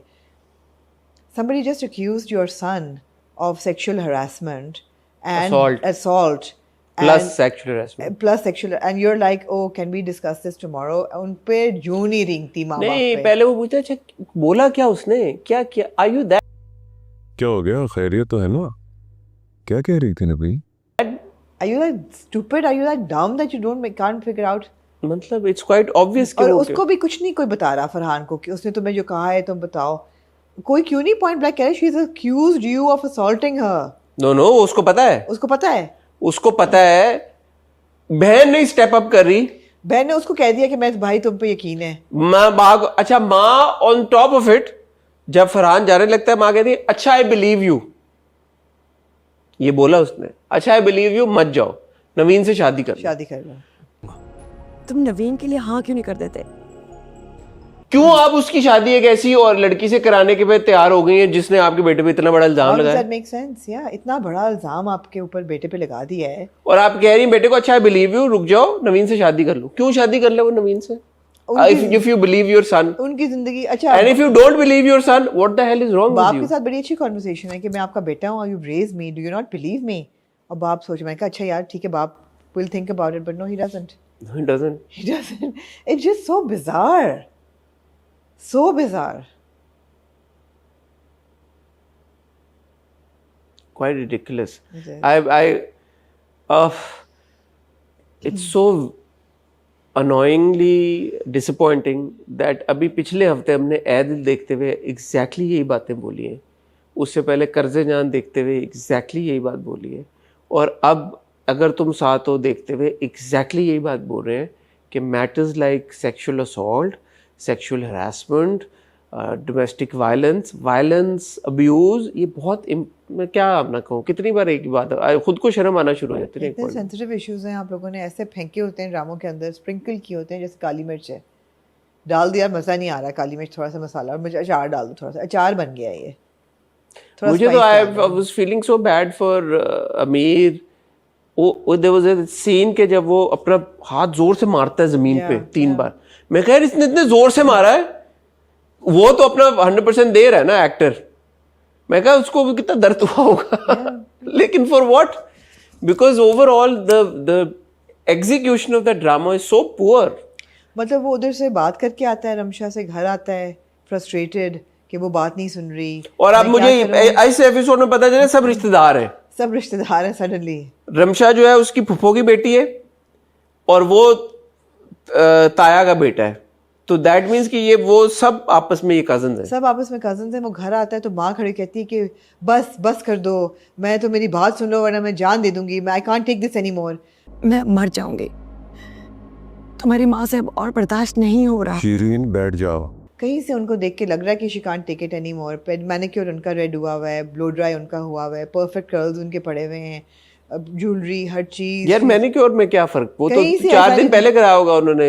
Somebody just accused your son of sexual harassment and assault plus sexual harassment and you're like oh can we discuss this tomorrow। उन पे जूं नहीं रिंगती माँ बाप नहीं पे। पहले वो पूछता अच्छा बोला क्या उसने, क्या क्या आर यू दैट, क्या हो गया, खैरियत तो है ना? क्या कह रही थी नबी? Are you that stupid? Are you that dumb that you can't figure out? मतलब इट्स क्वाइट ऑब्वियस कि और वो उसको भी कुछ नहीं कोई बता रहा फरहान को कि उसने तुम्हें जो कहा है तुम बताओ। कोई क्यों नहीं पॉइंट ब्लैंक कह रहा, she is accused you of assaulting her. No उसको पता है, उसको पता है बहन नहीं स्टेप अप कर रही, बहन ने उसको कह दिया कि मैं भाई तुम पे यकीन है। माँ ऑन टॉप ऑफ इट जब फरहान जाने लगता है माँ कहती है अच्छा आई बिलीव यू, ये बोला उसने अच्छा आई बिलीव यू मत जाओ नवीन से शादी कर लो। तुम नवीन के लिए हाँ क्यों नहीं कर देते? क्यों आप उसकी शादी एक ऐसी और लड़की से कराने के बाद तैयार हो गई है जिसने आपके बेटे पे इतना बड़ा इल्जाम लगाया? मेक सेंस या इतना बड़ा इल्जाम आपके ऊपर बेटे पे लगा दिया है और आप कह रही हैं बेटे को अच्छा आई बिलीव यू रुक जाओ नवीन से शादी कर लो। क्यों शादी कर ले वो नवीन से? If you believe your son, उनकी जिंदगी अच्छा। and if you don't believe your son, what the hell is wrong with you? बाप के साथ बड़ी अच्छी कॉन्वर्सेशन है कि मैं आपका बेटा हूँ, you raised me, do you not believe me? और बाप सोच मैंने कहा अच्छा यार ठीक है बाप will think about it, but no he doesn't. No, he doesn't. He doesn't. It's just so bizarre. So bizarre. Quite ridiculous. Okay. It's so annoyingly disappointing that अभी पिछले हफ्ते हमने ए दिल देखते हुए exactly यही बातें बोली हैं, उससे पहले कर्जे जान देखते हुए exactly यही बात बोली है, और अब अगर तुम साथ हो देखते हुए exactly यही बात बोल रहे हैं कि matters like sexual assault, sexual harassment, domestic violence abuse, ये बहुत मैं क्या अपना कहूँ कितनी बार एक ही बात है, खुद को शर्म आना शुरू हो जाती है। इतने सेंसिटिव इश्यूज हैं आप लोगों ने ऐसे फेंके होते हैं ड्रामों के अंदर, स्प्रिंकल किए होते हैं जैसे काली मिर्च है, डाल दिया मज़ा नहीं आ रहा, काली मिर्च थोड़ा सा मसाला और मुझे अचार डाल दो, थोड़ा सा अचार बन गया ये। मुझे तो I was feeling so bad for अमीर। वो देयर वाज अ सीन के जब वो अपना हाथ जोर से मारता है जमीन पे 3 बार, मैं कह रही इसने इतने जोर से मारा है, वो तो अपना 100% दे रहा है ना एक्टर, मैं कहा उसको भी कितना दर्द हुआ होगा लेकिन for what? Because overall the execution of the drama is so poor. मतलब वो उधर से बात करके आता है, रमशा से घर आता है फ्रस्ट्रेटेड कि वो बात नहीं सुन रही, और अब मुझे ऐसे एपिसोड में पता चला सब रिश्तेदार हैं सडनली। रमशा जो है उसकी फुफो की बेटी है और वो ताया का बेटा है, तो दैट मीन्स कि ये वो सब आपस में ये कजन्स हैं, सब आपस में कजन्स हैं। वो घर आता है तो माँ खड़ी कहती है कि बस कर दो, मैं तो मेरी बात सुन लो वरना मैं जान दे दूंगी, मैं I can't take this any more, मैं मर जाऊंगी, तुम्हारी माँ से अब और बर्दाश्त नहीं हो रहा। शीरीन बैठ जाओ। कहीं से उनको देख के लग रहा है कि she can't take it any more. Manicure उनका रेड हुआ हुआ है, ब्लो ड्राई उनका हुआ हुआ है, परफेक्ट कर्ल्स उनके पड़े हुए हैं, ज्वेलरी हर चीज। यार मैनिक्योर में क्या फर्क, वो तो 4 दिन पहले कराया होगा उन्होंने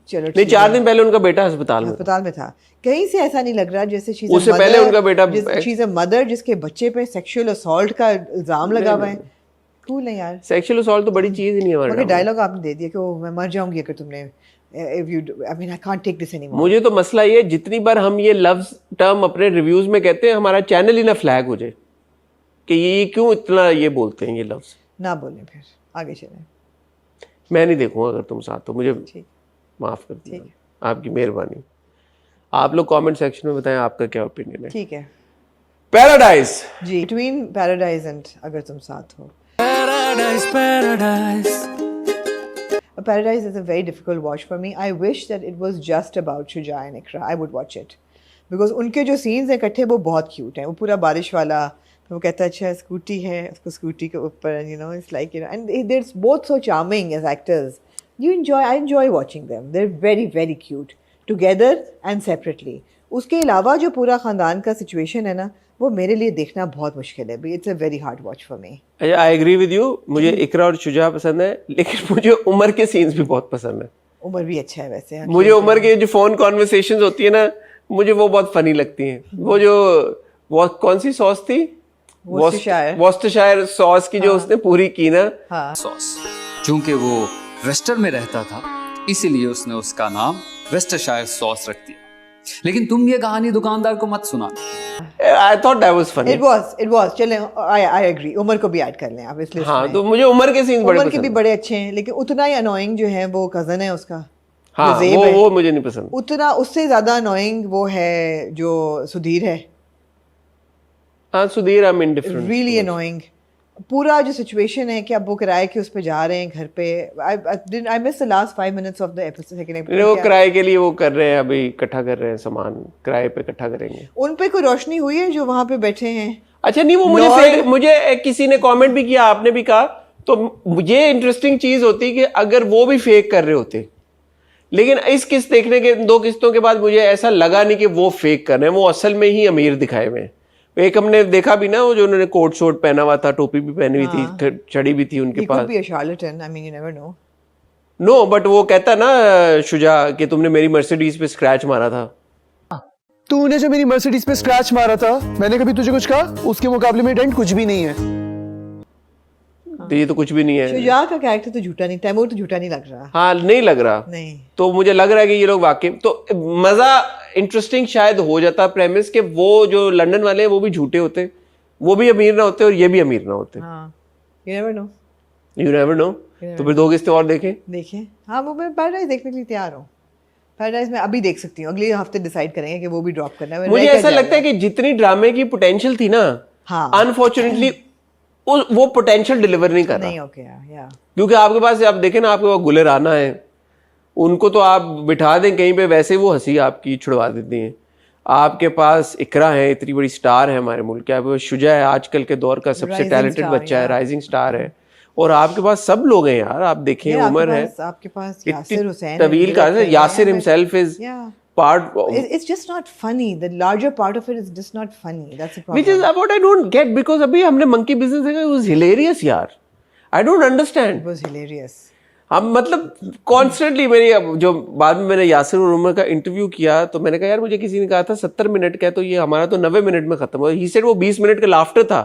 चलो नहीं 4 दिन पहले उनका बेटा अस्पताल में था। कहीं से ऐसा नहीं लग रहा जैसे उससे पहले उनका बेटा शी इज अ मदर जिसके बच्चे पे सेक्सुअल असॉल्ट का इल्जाम लगा हुआ है। कूल है यार, सेक्सुअल असॉल्ट तो बड़ी चीज ही नहीं है हमारे। डायलॉग आपने दे दिया कि मैं मर जाऊंगी अगर तुमने, if you I mean I can't take this anymore। मुझे तो मसला ये जितनी बार हम ये लफ्ज टर्म अपने रिव्यूज में कहते हैं हमारा चैनल ही ना फ्लैग हो जाए कि ये क्यों इतना ये बोलते हैं ये लफ्ज। ना बोलें, फिर आगे चलें। मैं नहीं देखूंगा अगर तुम साथ हो, मुझे ठीक माफ कर दीजिए, ठीक है। आपकी मेहरबानी। आप लोग कमेंट सेक्शन में बताएं आपका क्या ओपिनियन है। ठीक है पैराडाइज, जी, बिटवीन पैराडाइज एंड अगर तुम साथ हो। Paradise is a very difficult watch for me. I wish that it was just about Shuja and Ikra. I would watch it. Because उनके जो scenes हैं इकट्ठे वो बहुत cute हैं. वो पूरा बारिश वाला, वो कहता है अच्छा स्कूटी है, उसको स्कूटी के ऊपर, you know, it's like, you know, and they're both so charming as actors. I enjoy watching them. They're very, very cute. Together and separately. उसके अलावा जो पूरा ख़ानदान का situation है ना, वो मेरे लिए देखना बहुत मुश्किल है। It's a very hard watch for me. I agree with you, मुझे इकरा और शुजा पसंद है, लेकिन मुझे उमर के सीन्स भी बहुत पसंद है। उमर भी अच्छा है वैसे। मुझे उमर के जो फोन कॉन्वर्सेशंस होती है ना, मुझे वो बहुत फनी लगती हैं। वो कौन सी सॉस थी, वॉस्टरशायर सॉस की जो उसने पूरी की ना। हाँ सॉस, चूंकि वो वेस्टर में रहता था इसीलिए उसने उसका नाम वेस्टरशायर सॉस रख दिया। लेकिन तुम ये कहानी दुकानदार को मत सुना। I thought that was funny. It was. चलें, I agree. उमर को भी ऐड कर लें आप इस लिस्ट हाँ, में। तो मुझे उमर के सीन्स बड़े उमर के भी पसंद बड़े अच्छे हैं, लेकिन उतना ही अनोइंग जो है वो कजन है उसका। हाँ, जो ज़ेब है। वो मुझे नहीं पसंद। उतना उससे ज्यादा अनोइंग वो है जो सुधीर है। हाँ, Sudhir I am indifferent. Really annoying. पूरा जो सिचुएशन है कि अब वो किराए के उस पे जा रहे हैं घर पे। I missed the last 5 minutes of the episode, second episode. वो किराए के लिए वो कर रहे हैं, अभी इकट्ठा कर रहे हैं सामान, किराए पे इकट्ठा करेंगे। उन पे कोई रोशनी हुई है जो वहां पे बैठे हैं? अच्छा नहीं, वो मुझे किसी ने कमेंट भी किया, आपने भी कहा, तो ये इंटरेस्टिंग चीज होती कि अगर वो भी फेक कर रहे होते, लेकिन इस किस्त देखने के 2 किस्तों के बाद मुझे ऐसा लगा नहीं कि वो फेक कर रहे हैं, वो असल में ही अमीर दिखाए हुए हैं। एक हमने देखा भी ना, वो जो उन्होंने कोट शोट पहना हुआ था, टोपी भी पहनी हुई थी, छड़ी भी थी उनके पास। He could be a charlatan. I mean, you never know. No, but वो कहता ना शुजा कि तुमने मेरी मर्सिडीज पे स्क्रैच मारा था। तूने जो मेरी मर्सिडीज पे स्क्रैच मारा था, मैंने कभी तुझे कुछ कहा? उसके मुकाबले में डेंट कुछ भी नहीं है। तो ये तो कुछ भी नहीं है। शुजा का कैरेक्टर तो झूठा नहीं, तैमूर तो झूठा नहीं लग रहा। हाँ, नहीं लग रहा। नहीं, तो मुझे लग रहा है कि ये लोग वाकई तो मजा इंटरेस्टिंग शायद हो जाता प्रेमिस के, वो जो लंदन वाले हैं वो भी झूठे होते, वो भी अमीर ना होते और ये भी अमीर ना होते। हाँ, you never know. You never know. तो फिर 2 किस्तें और देखें। देखें, हाँ, वो मैं पैराडाइज देखने के लिए तैयार हूँ। पैराडाइज में अभी देख सकती हूँ, अगले हफ्ते डिसाइड करेंगे कि वो भी ड्रॉप करना है। मुझे ऐसा लगता है कि जितनी ड्रामे की पोटेंशियल थी ना, हाँ, अनफॉर्चुनेटली वो पोटेंशियल डिलीवर नहीं कर रहा। नहीं, ओके, या क्योंकि आपके पास, आप देखें ना, आपके पास गुले राना है, उनको तो आप बिठा दें कहीं पे, वैसे वो हंसी आपकी छुड़वा देती हैं। आपके पास इकरा है, इतनी बड़ी स्टार है हमारे मुल्क के। आपके पास शुजा है, आजकल के दौर का सबसे टैलेंटेड बच्चा है, राइजिंग स्टार है। और आपके पास सब लोग हैं यार, आप देखें, उमर है, आपके पास यासिर हुसैन, तवील का Yasir himself is part. It's just not funny. The larger part of it is just not funny. That's the problem. Which is what I don't get, because अभी हमने मंकी बिजनेस देखा, it was hilarious यार. I don't understand. It was hilarious. हम मतलब constantly मेरी, जो बाद में मैंने यासिर और उमर का इंटरव्यू किया तो मैंने कहा यार, मुझे किसी ने कहा था 70 मिनट का, तो ये हमारा तो 90 मिनट में खत्म हुआ। ही सेड वो 20 मिनट का लाफ्टर था,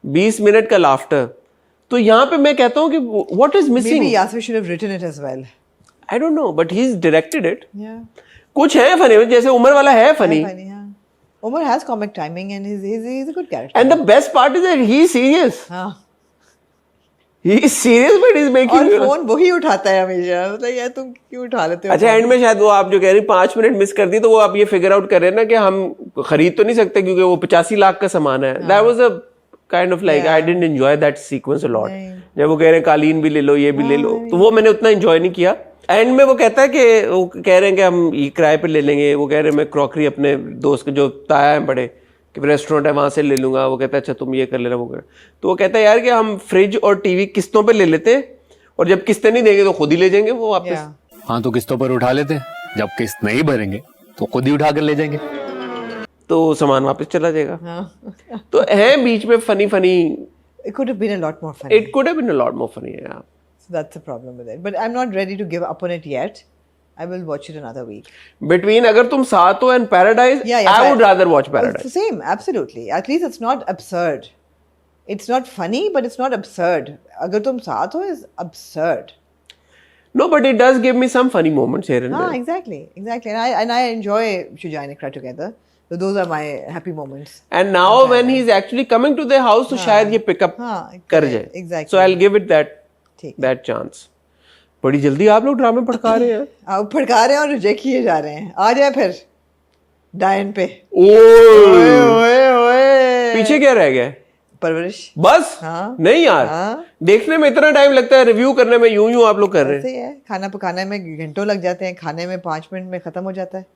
20 मिनट का लाफ्टर। तो यहाँ पे मैं कहता हूँ कि what is missing? Maybe Yasir should have written it as well. I don't know, but he's directed it. Yeah. कुछ है फनी, जैसे उमर वाला है funny, Funny, yeah. Umar has comic timing and he's a good character. and the best part is that he is serious. हाँ. He is serious, but he's making. और phone वही उठाता है हमेशा, मतलब यार तुम क्यों उठा लेते हो? अच्छा, एंड में शायद वो आप जो कह रही 5 मिनट मिस कर दी, तो वो आप ये फिगर आउट कर रहे हैं ना कि हम खरीद तो नहीं सकते क्योंकि वो 85 लाख का सामान है। That was a kind of like, I didn't enjoy that sequence a lot. जब वो कह रहे हैं कालीन भी ले लो, ये भी ले लो, तो वो मैंने उतना एंजॉय नहीं किया। एंड में वो कहता है कि वो कह रहे हैं कि हम ये किराए पे ले लेंगे, वो कह रहे हैं मैं क्रॉकरी अपने दोस्त के जो ताया हैं बड़े कि रेस्टोरेंट है वहाँ से ले लूँगा। वो कहता है अच्छा तुम ये कर लेना, वो कर। तो वो कहता है यार कि हम फ्रिज और टीवी किस्तों पे ले लेते हैं, और जब किस्तें नहीं देंगे तो खुद ही ले जाएंगे वो वापस। हाँ, तो किस्तों पर उठा लेते, जब किस्त नहीं भरेंगे तो खुद ही उठा कर ले जाएंगे, तो सामान वापस चला जाएगा। हाँ. तो है बीच में funny. It could have been a lot more funny. It could have been a lot more funny, yeah. So that's the problem with it. But I'm not ready to give up on it yet. I will watch it another week. Between अगर तुम साथ हो and Paradise, I would rather watch Paradise. It's the same, absolutely. At least it's not absurd. It's not funny, but it's not absurd. अगर तुम साथ हो is absurd. No, but it does give me some funny moments here and there. Exactly. And I enjoy Shuja and Ikra together. So those are my happy moments. And now when he's actually coming to their house, तो शायद ये pick up कर जाए. Exactly. So I'll give it that chance. बड़ी जल्दी आप लोग ड्रामे पढ़का रहे हैं। आप फड़का रहे हैं और रिजेक्ट किए जा रहे हैं। आ जाए फिर डायन पे। ओए ओए ओए पीछे क्या रह गया? परवरिश। बस हाँ। नहीं यार, हाँ। देखने में इतना टाइम लगता है, रिव्यू करने में यूं आप लोग कर रहे हैं। ऐसे ही है, खाना पकाने में घंटों लग जाते हैं, खाने में 5 मिनट में खत्म हो जाता है।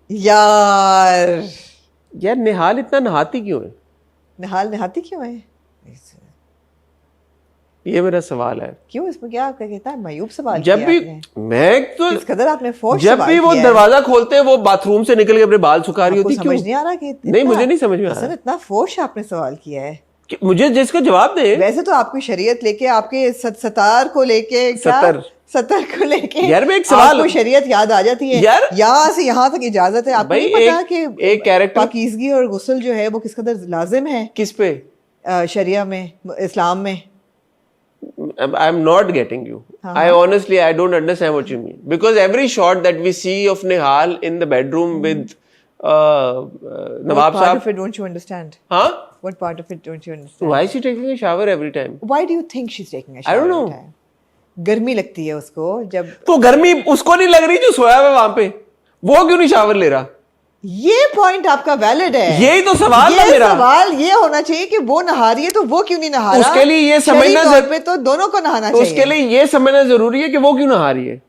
यार यार निहाल इतना नहाती क्यों है? निहाल नहाती क्यों है? ये मेरा सवाल है। क्यों, इसमें क्या आपका कहता है? मायूब सवाल जब किया भी आपने। मैं तो किस कदर आपने फोर्स जब सवाल भी वो किया है। दरवाजा खोलते हैं वो बाथरूम से निकल के अपने बाल सुखा रही आपको होती, समझ क्यों? नहीं आ रहा कि नहीं, मुझे नहीं समझ में आ हसन, रहा। इतना फोर्स आपने सवाल किया है। कि मुझे जिसका जवाब दे। वैसे तो आपकी शरीयत लेके, आपके सतार को लेके, सतर को लेके यार मैं एक सवाल, आपको शरीयत याद आ जाती है। यार यहाँ से यहाँ तक इजाजत है। आपको भाई नहीं पता कि एक कैरेक्टर पाकीज़गी और गुस्ल जो है वो किस कदर लाजिम है किस पे? शरिया में, इस्लाम में। I'm not getting you. I honestly I don't understand what you mean, because every shot that we see of Nihal in the bedroom with Nawab What part Saab. of it don't you understand? Huh? What part of it don't you understand? Why is she taking a shower every time? Why do you think she's taking a shower? I don't know. every time? गर्मी लगती है उसको जब। तो गर्मी उसको नहीं लग रही जो सोया हुआ है वहां पे, वो क्यों नहीं शावर ले रहा? ये पॉइंट आपका वैलिड है। यही तो सवाल था मेरा। सवाल ये होना चाहिए कि वो नहा रही है तो वो क्यों नहीं नहा रहा? उसके लिए ये समझना तौर पे तो दोनों को नहाना तो चाहिए। उसके लिए ये समझना जरूरी है कि वो क्यों नहा रही है।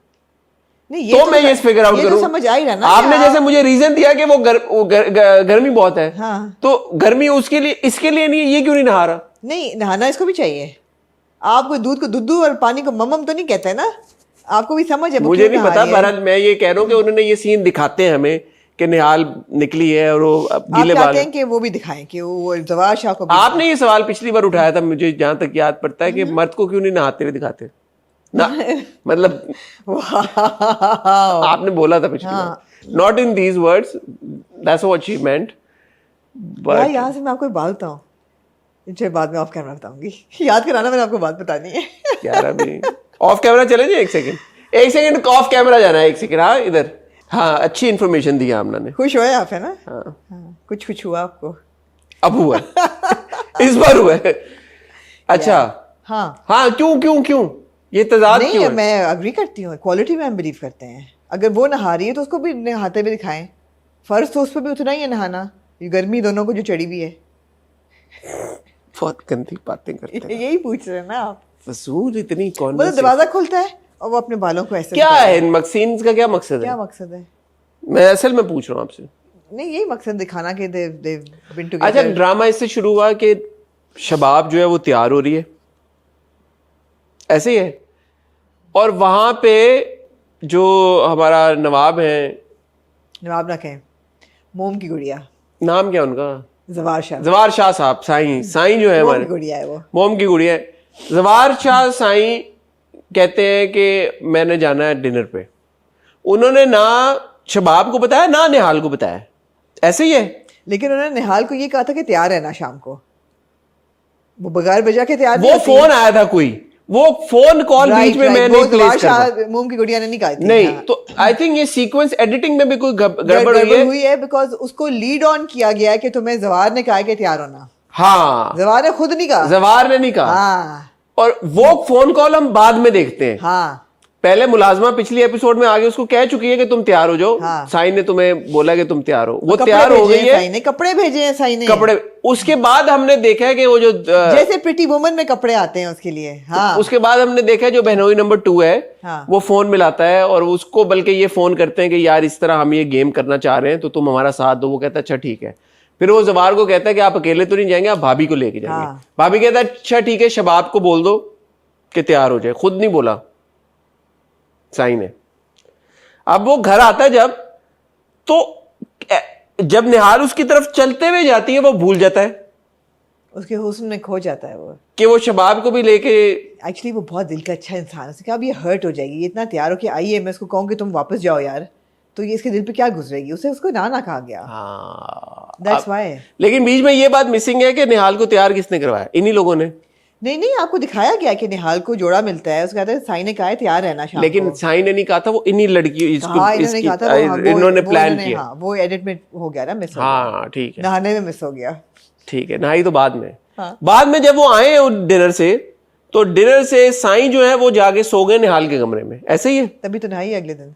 नहीं, तो मैं ये फिगर आउट करूं। समझ आ ही रहा ना। आपने जैसे मुझे रीजन दिया कि वो गर्मी बहुत है, हाँ। तो गर्मी उसके लिए, इसके लिए नहीं है, ये क्यों नहीं नहा रहा? नहीं, नहाना इसको भी चाहिए। आपको दूध को दुद्धू और पानी को ममम तो नहीं कहते ना, आपको भी समझ है। मुझे नहीं पता, बहरहाल मैं ये कह रहा हूँ कि उन्होंने ये सीन दिखाते हैं हमें कि निहाल निकली है और वो गीले बाल हैं कि वो भी दिखाएं कि वो जवार शाह को भी। आपने ये सवाल पिछली बार उठाया था, मुझे जहां तक याद पड़ता है कि मर्द को क्यों नहीं नहाते हुए दिखाते ना, मतलब आपने बोला था पिछली बार, not in these words, that's what she meant. यार यहाँ से मैं आपको एक बात बताऊं, इनसे बाद में ऑफ कैमरा बताऊंगी। याद कराना, मैंने आपको बात बतानी है। यार अभी ऑफ कैमरा चले जाए, एक सेकंड ऑफ कैमरा जाना है, एक सेकंड। हाँ इधर, हाँ अच्छी इन्फॉर्मेशन दी आमना ने। खुश हुए आप, है ना? हाँ। कुछ हुआ आपको? अब हुआ इस बार हुआ है। अच्छा हाँ क्यों ये तजाद क्यों है? मैं अग्री करती हूँ, क्वालिटी में हम बिलीव करते हैं। अगर वो नहा रही है तो उसको भी नहाते हुए दिखाएं। फर्ज तो उस पर भी उतना ही है नहाना, ये गर्मी दोनों को जो चढ़ी हुई है। बहुत गंदी बातें करते हैं। यही पूछ रहे हैं ना आप? फजूल इतनी कौन मतलब दरवाजा खुलता है और वो अपने बालों को ऐसे क्या है इन मक्सीन का, क्या मकसद है? क्या मकसद है? मैं असल में पूछ रहा हूँ आपसे। नहीं, यही मकसद दिखाना कि they've been together। अच्छा, ड्रामा इससे शुरू हुआ कि शबाब जो है वो तैयार हो रही है, ऐसे ही है, और वहां पे जो हमारा नवाब है, नवाब ना कहें, मोम की गुड़िया, नाम क्या उनका? जवार शाह साहब, साईं जो है हमारे, गुड़िया है वो, मोम की गुड़िया है। जवार शाह साईं कहते हैं कि मैंने जाना है डिनर पे। उन्होंने ना शबाब को बताया ना निहाल को बताया, ऐसे ही है। लेकिन उन्होंने निहाल को ये कहा था कि तैयार है ना शाम को, वो बगैर वजह के तैयार वो फोन आया था कोई, वो फोन कॉल बीच में मैं नहीं प्लेस कर रहा। मोम की गुड़िया ने नहीं कहा नहीं हाँ। तो आई थिंक ये सीक्वेंस एडिटिंग में भी कोई गड़बड़ हुई है बिकॉज उसको लीड ऑन किया गया है कि तुम्हें जवार ने कहा कि तैयार होना। हाँ, जवार ने खुद नहीं कहा, जवार ने नहीं कहा। हाँ। और वो फोन कॉल हम बाद में देखते हैं। हाँ। पहले मुलाजमा पिछली एपिसोड में आगे उसको कह चुकी है कि तुम तैयार हो जाओ। हाँ। साईं ने तुम्हें बोला कि तुम तैयार हो, वो तैयार हो गई है। साईं ने कपड़े भेजे हैं, साईं ने कपड़े। उसके बाद हमने देखा है कि वो जो जैसे प्रिटी वुमन में कपड़े आते हैं उसके लिए। हाँ। तो उसके बाद हमने देखा है जो बहनोई नंबर 2 है। हाँ। वो फोन मिलाता है और उसको बल्कि ये फोन करते हैं कि यार इस तरह हम ये गेम करना चाह रहे हैं तो तुम हमारा साथ दो। वो कहता है अच्छा ठीक है। फिर वो जवार को कहता है कि आप अकेले तो नहीं जाएंगे, आप भाभी को लेके जाएंगे। हाँ। भाभी कहता है अच्छा ठीक है, शबाब को बोल दो कि तैयार हो जाए। खुद नहीं बोला साईं ने। अब वो घर आता है जब निहाल उसकी तरफ चलते हुए जाती है वो भूल जाता है, उसके हुस्न में खो जाता है वो कि वो शबाब को भी लेके। एक्चुअली वो बहुत दिल का अच्छा इंसान है। उसने कहा अब ये हर्ट हो जाएगी, ये इतना तैयार हो कि आई है, मैं उसको कहूँ कि तुम वापस जाओ यार, तो ये इसके दिल पे क्या गुजरेगी। उसे उसको ना कहा गया। हाँ, दैट्स व्हाई। लेकिन बीच में ये बात मिसिंग है कि निहाल को तैयार किसने करवाया? इन्हीं लोगों ने। नहीं आपको दिखाया गया कि निहाल को जोड़ा मिलता है, उसका कहता है साई ने कहा है तैयार रहना शाम लेकिन को। साई ने नहीं कहा था, वो इन्हीं लड़की हाँ इन्होंने कहा था, इन्होंने प्लान किया। हाँ वो एडिट में हो गया ना, मिस हो गया, हाँ ठीक है, नहाने में मिस हो गया। ठीक है, नहाई तो बाद में। हाँ। बाद में जब वो आए डिनर से, तो डिनर से साई जो है वो जाके सो गए निहाल के कमरे में, ऐसे ही है। तभी तो नहाई अगले दिन।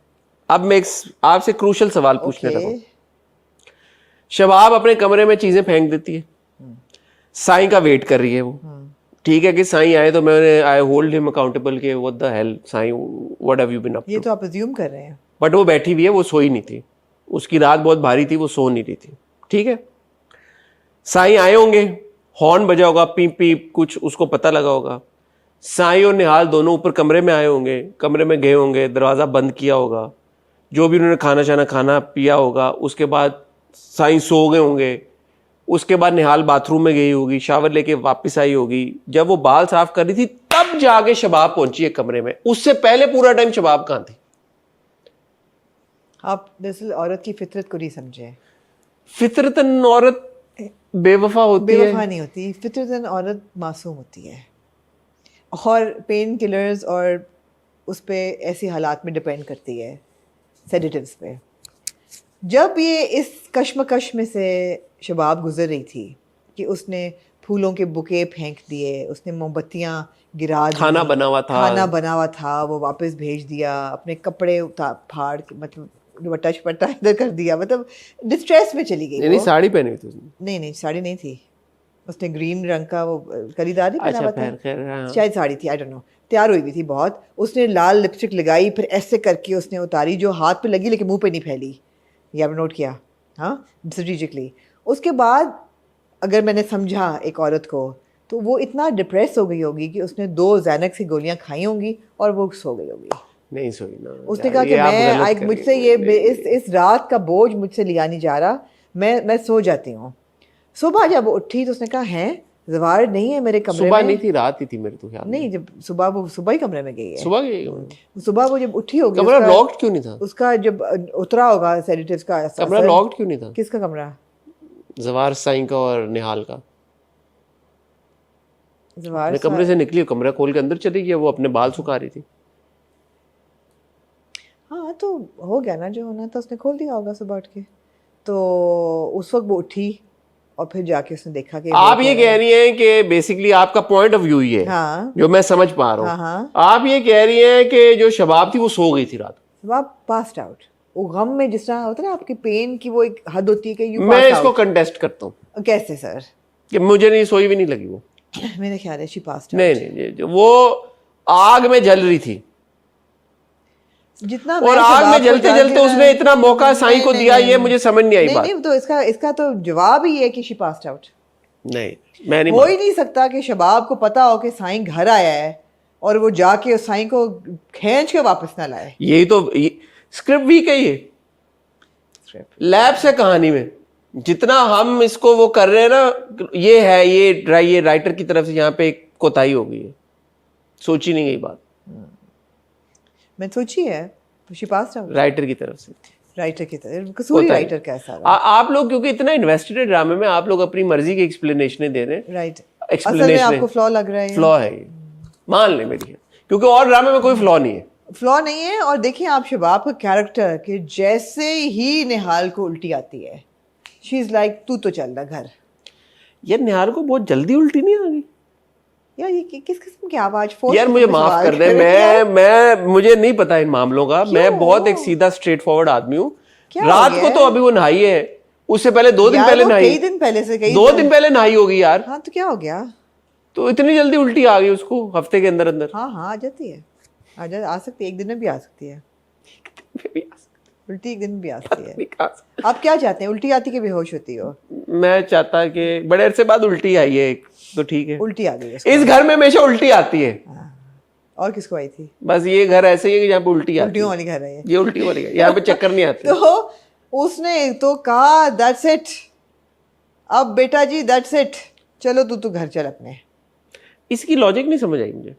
अब मैं आपसे क्रूशल सवाल पूछने ओके। लगा। शबाब अपने कमरे में चीजें फेंक देती है, साई का वेट कर रही है वो, ठीक है कि साई आए तो मैंने आई होल्ड हिम अकाउंटेबल के what the hell Sai what have you been up ये टू। तो आप अज्यूम कर रहे हैं। बट वो बैठी हुई है, वो सोई नहीं थी, उसकी रात बहुत भारी थी, वो सो नहीं रही थी, ठीक है। साई आए होंगे, हॉर्न बजा होगा, पीप पीप, कुछ उसको पता लगा होगा। साई और निहाल दोनों ऊपर कमरे में आए होंगे, कमरे में गए होंगे, दरवाज़ा बंद किया होगा, जो भी उन्होंने खाना पिया होगा, उसके बाद साई सो गए होंगे। उसके बाद निहाल बाथरूम में गई होगी, शावर लेके वापस आई होगी। जब वो बाल साफ कर रही थी तब जाके शबाब पहुंची है कमरे में, उससे पहले पूरा टाइम शबाब कहाँ थी? आप दरअसल औरत की फितरत को नहीं समझे। फितरतन औरत बेवफा होती है। बेवफा नहीं होती, फितरतन औरत मासूम होती है, और पेन किलर्स और उस पे ऐसी हालात में डिपेंड करती है, सेडेटिव्स पे। जब ये इस कश्मकश में से शबाब गुजर रही थी कि उसने फूलों के बुके फेंक दिए, उसने मोमबत्तियाँ गिरा दी, खाना बना हुआ था, वो वापस भेज दिया, अपने कपड़े फाड़ के, मतलब दुपट्टा शुपट्टा इधर कर दिया, मतलब डिस्ट्रेस में चली गई। नहीं साड़ी पहनी हुई थी उसने। नहीं साड़ी नहीं थी, उसने ग्रीन रंग का वो खरीदारी पहना हुआ था, हाँ। शायद साड़ी थी, आई डोंट नो। तैयार हुई भी थी बहुत, उसने लाल लिपस्टिक लगाई, फिर ऐसे करके उसने उतारी, जो हाथ पे लगी लेकिन मुंह पे नहीं फैली। ये आपने नोट किया? हाँ, स्ट्रेटेजिकली। उसके बाद अगर मैंने समझा एक औरत को, तो वो इतना डिप्रेस हो गई होगी कि उसने 2 ज़ैनक्स की गोलियां खाई होंगी और वो सो गई होगी। नहीं सोई ना। उसने कहा कि मैं मुझसे ये इस रात का बोझ मुझसे लिया नहीं जा रहा, मैं सो जाती हूँ। सुबह जब उठी तो उसने कहा है जवार नहीं है मेरे कमरे में। सुबह नहीं थी, रात ही थी मेरे तो ख्याल नहीं, जब सुबह वो सुबह ही कमरे में गई है। सुबह वो जब उठी होगी, कमरा लॉक्ड क्यों नहीं था? उसका जब उतरा होगा सेडेटिव्स का कमरा लॉक्ड क्यों नहीं था? किसका कमरा? जवार साईं का और निहाल का। जवार कमरे से निकली, कमरा खोल के अंदर चली गई, वो अपने बाल सुखा रही थी। हाँ तो हो गया ना, जो होना था उसने खोल दिया होगा सुबह उठ के। तो उस वक्त वो उठी और फिर जाके उसने देखा कि आप ये कह रही हैं कि बेसिकली आपका पॉइंट ऑफ व्यू ये है, हाँ, जो मैं समझ पा रहा हूँ। हाँ, आप ये कह रही हैं कि जो शबाब थी वो सो गई थी रात। शबाब पास्ड आउट। वो गम में जिस तरह होता है ना, आपकी पेन की वो एक हद होती है कि मैं इसको कंटेस्ट करता हूँ। कैसे सर? कि मुझे नहीं, सोई भी नहीं लगी वो। मेरे ख्याल है शी पास्ड नहीं, वो आग में जल रही थी, जितना और आग में जलते जलते उसने इतना मौका साईं को दिया, ये मुझे समझ नहीं आई बात। नहीं, तो इसका तो जवाब ही है कि शी पास्ड आउट। नहीं, मैं नहीं, हो ही नहीं सकता कि शबाब को पता हो कि साईं घर आया है और वो जाके उस साईं को खींच के वापस ना लाए। यही तो स्क्रिप्ट वीक है, ये लैब से कहानी में जितना हम इसको वो कर रहे हैं ना, ये है, ये राइटर की तरफ से यहाँ पे एक कोताही हो गई है, सोची नहीं गई बात। मैं सोची है शी पास्ड आउट, राइटर की तरफ से, राइटर की तरफ, कसूरी राइटर का सारा। आप लोग क्योंकि इतना इन्वेस्टेड है ड्रामे में, आप लोग अपनी मर्जी की एक्सप्लेनेशन दे रहे हैं। राइट, असल में आपको फ्लॉ लग रहा है। फ्लॉ है ये, मान ले मेरी, क्योंकि और ड्रामे में कोई फ्लॉ नहीं है। फ्लॉ नहीं है। और देखिए आप शबाब का कैरेक्टर कि जैसे ही निहाल को उल्टी आती है, शी इज लाइक तू तो चल रहा घर। यार निहाल को बहुत जल्दी उल्टी नहीं आ गई यार? ये किस किस्म की आवाज? यार मुझे माफ कर दे, मैं मुझे नहीं पता इन मामलों का। मैं बहुत एक सीधा स्ट्रेट फॉरवर्ड आदमी हूँ। रात को तो अभी वो नहाई है, उससे पहले 2 दिन पहले नहाई, कई दिन पहले से, 2 दिन पहले नहाई होगी यार। हाँ तो क्या हो गया? तो इतनी जल्दी उल्टी आ गई उसको हफ्ते के अंदर अंदर? हाँ आ जाती है, आ सकती है, एक दिन में भी आ सकती है उल्टी, एक दिन में भी आ सकती है। आप क्या चाहते हैं, उल्टी आती कि बेहोश होती हो? मैं चाहता कि बड़े अरसे बाद उल्टी आई है एक, तो ठीक है, उल्टी आ गई इस घर में हमेशा उल्टी आती है। और किसको आई थी? बस ये घर ऐसे ही है कि जहाँ पे उल्टी आती है, उल्टियों वाली घर है ये उल्टी वाली है, यहाँ पे चक्कर नहीं आते। तो उसने तो कहा दैट्स इट, अब बेटा जी दैट्स इट, चलो तू घर चल अपने। इसकी लॉजिक नहीं समझ आई मुझे।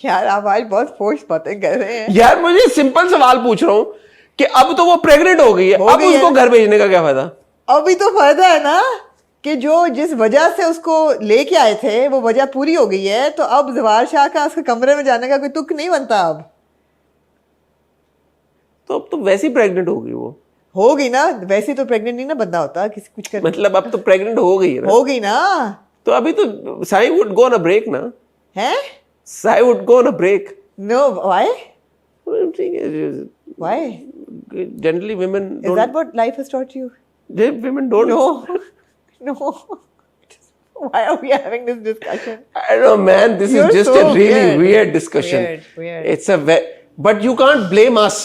यार आप आज बहुत फोर्स बातें कर रहे हैं। यार मुझे सिंपल सवाल पूछ रहा हूँ कि अब तो वो प्रेग्नेंट हो गई है, अब उसको घर भेजने का क्या फायदा? अभी तो फायदा है ना, कि जो जिस वजह से उसको लेके आए थे वो वजह पूरी हो गई है, तो अब जवार शाह का उसके कमरे में जाने का कोई तुक नहीं बनता अब। तो अब तो वैसे ही प्रेग्नेंट हो गई वो। हो गई ना, वैसे तो प्रेग्नेंट नहीं ना बंदा होता किसी कुछ कर, मतलब अब तो प्रेग्नेंट हो गई है ना। हो गई ना। तो अभी तो Sai would go on a break ना। हैं? Sai would go on a break. No, why? Why? Why? Generally women Is don't. that what life has taught you? Women don't. No. No. Why are we having this discussion? I don't know, man. This You're is just so a really weird. weird discussion. Weird. It's a but you can't blame us.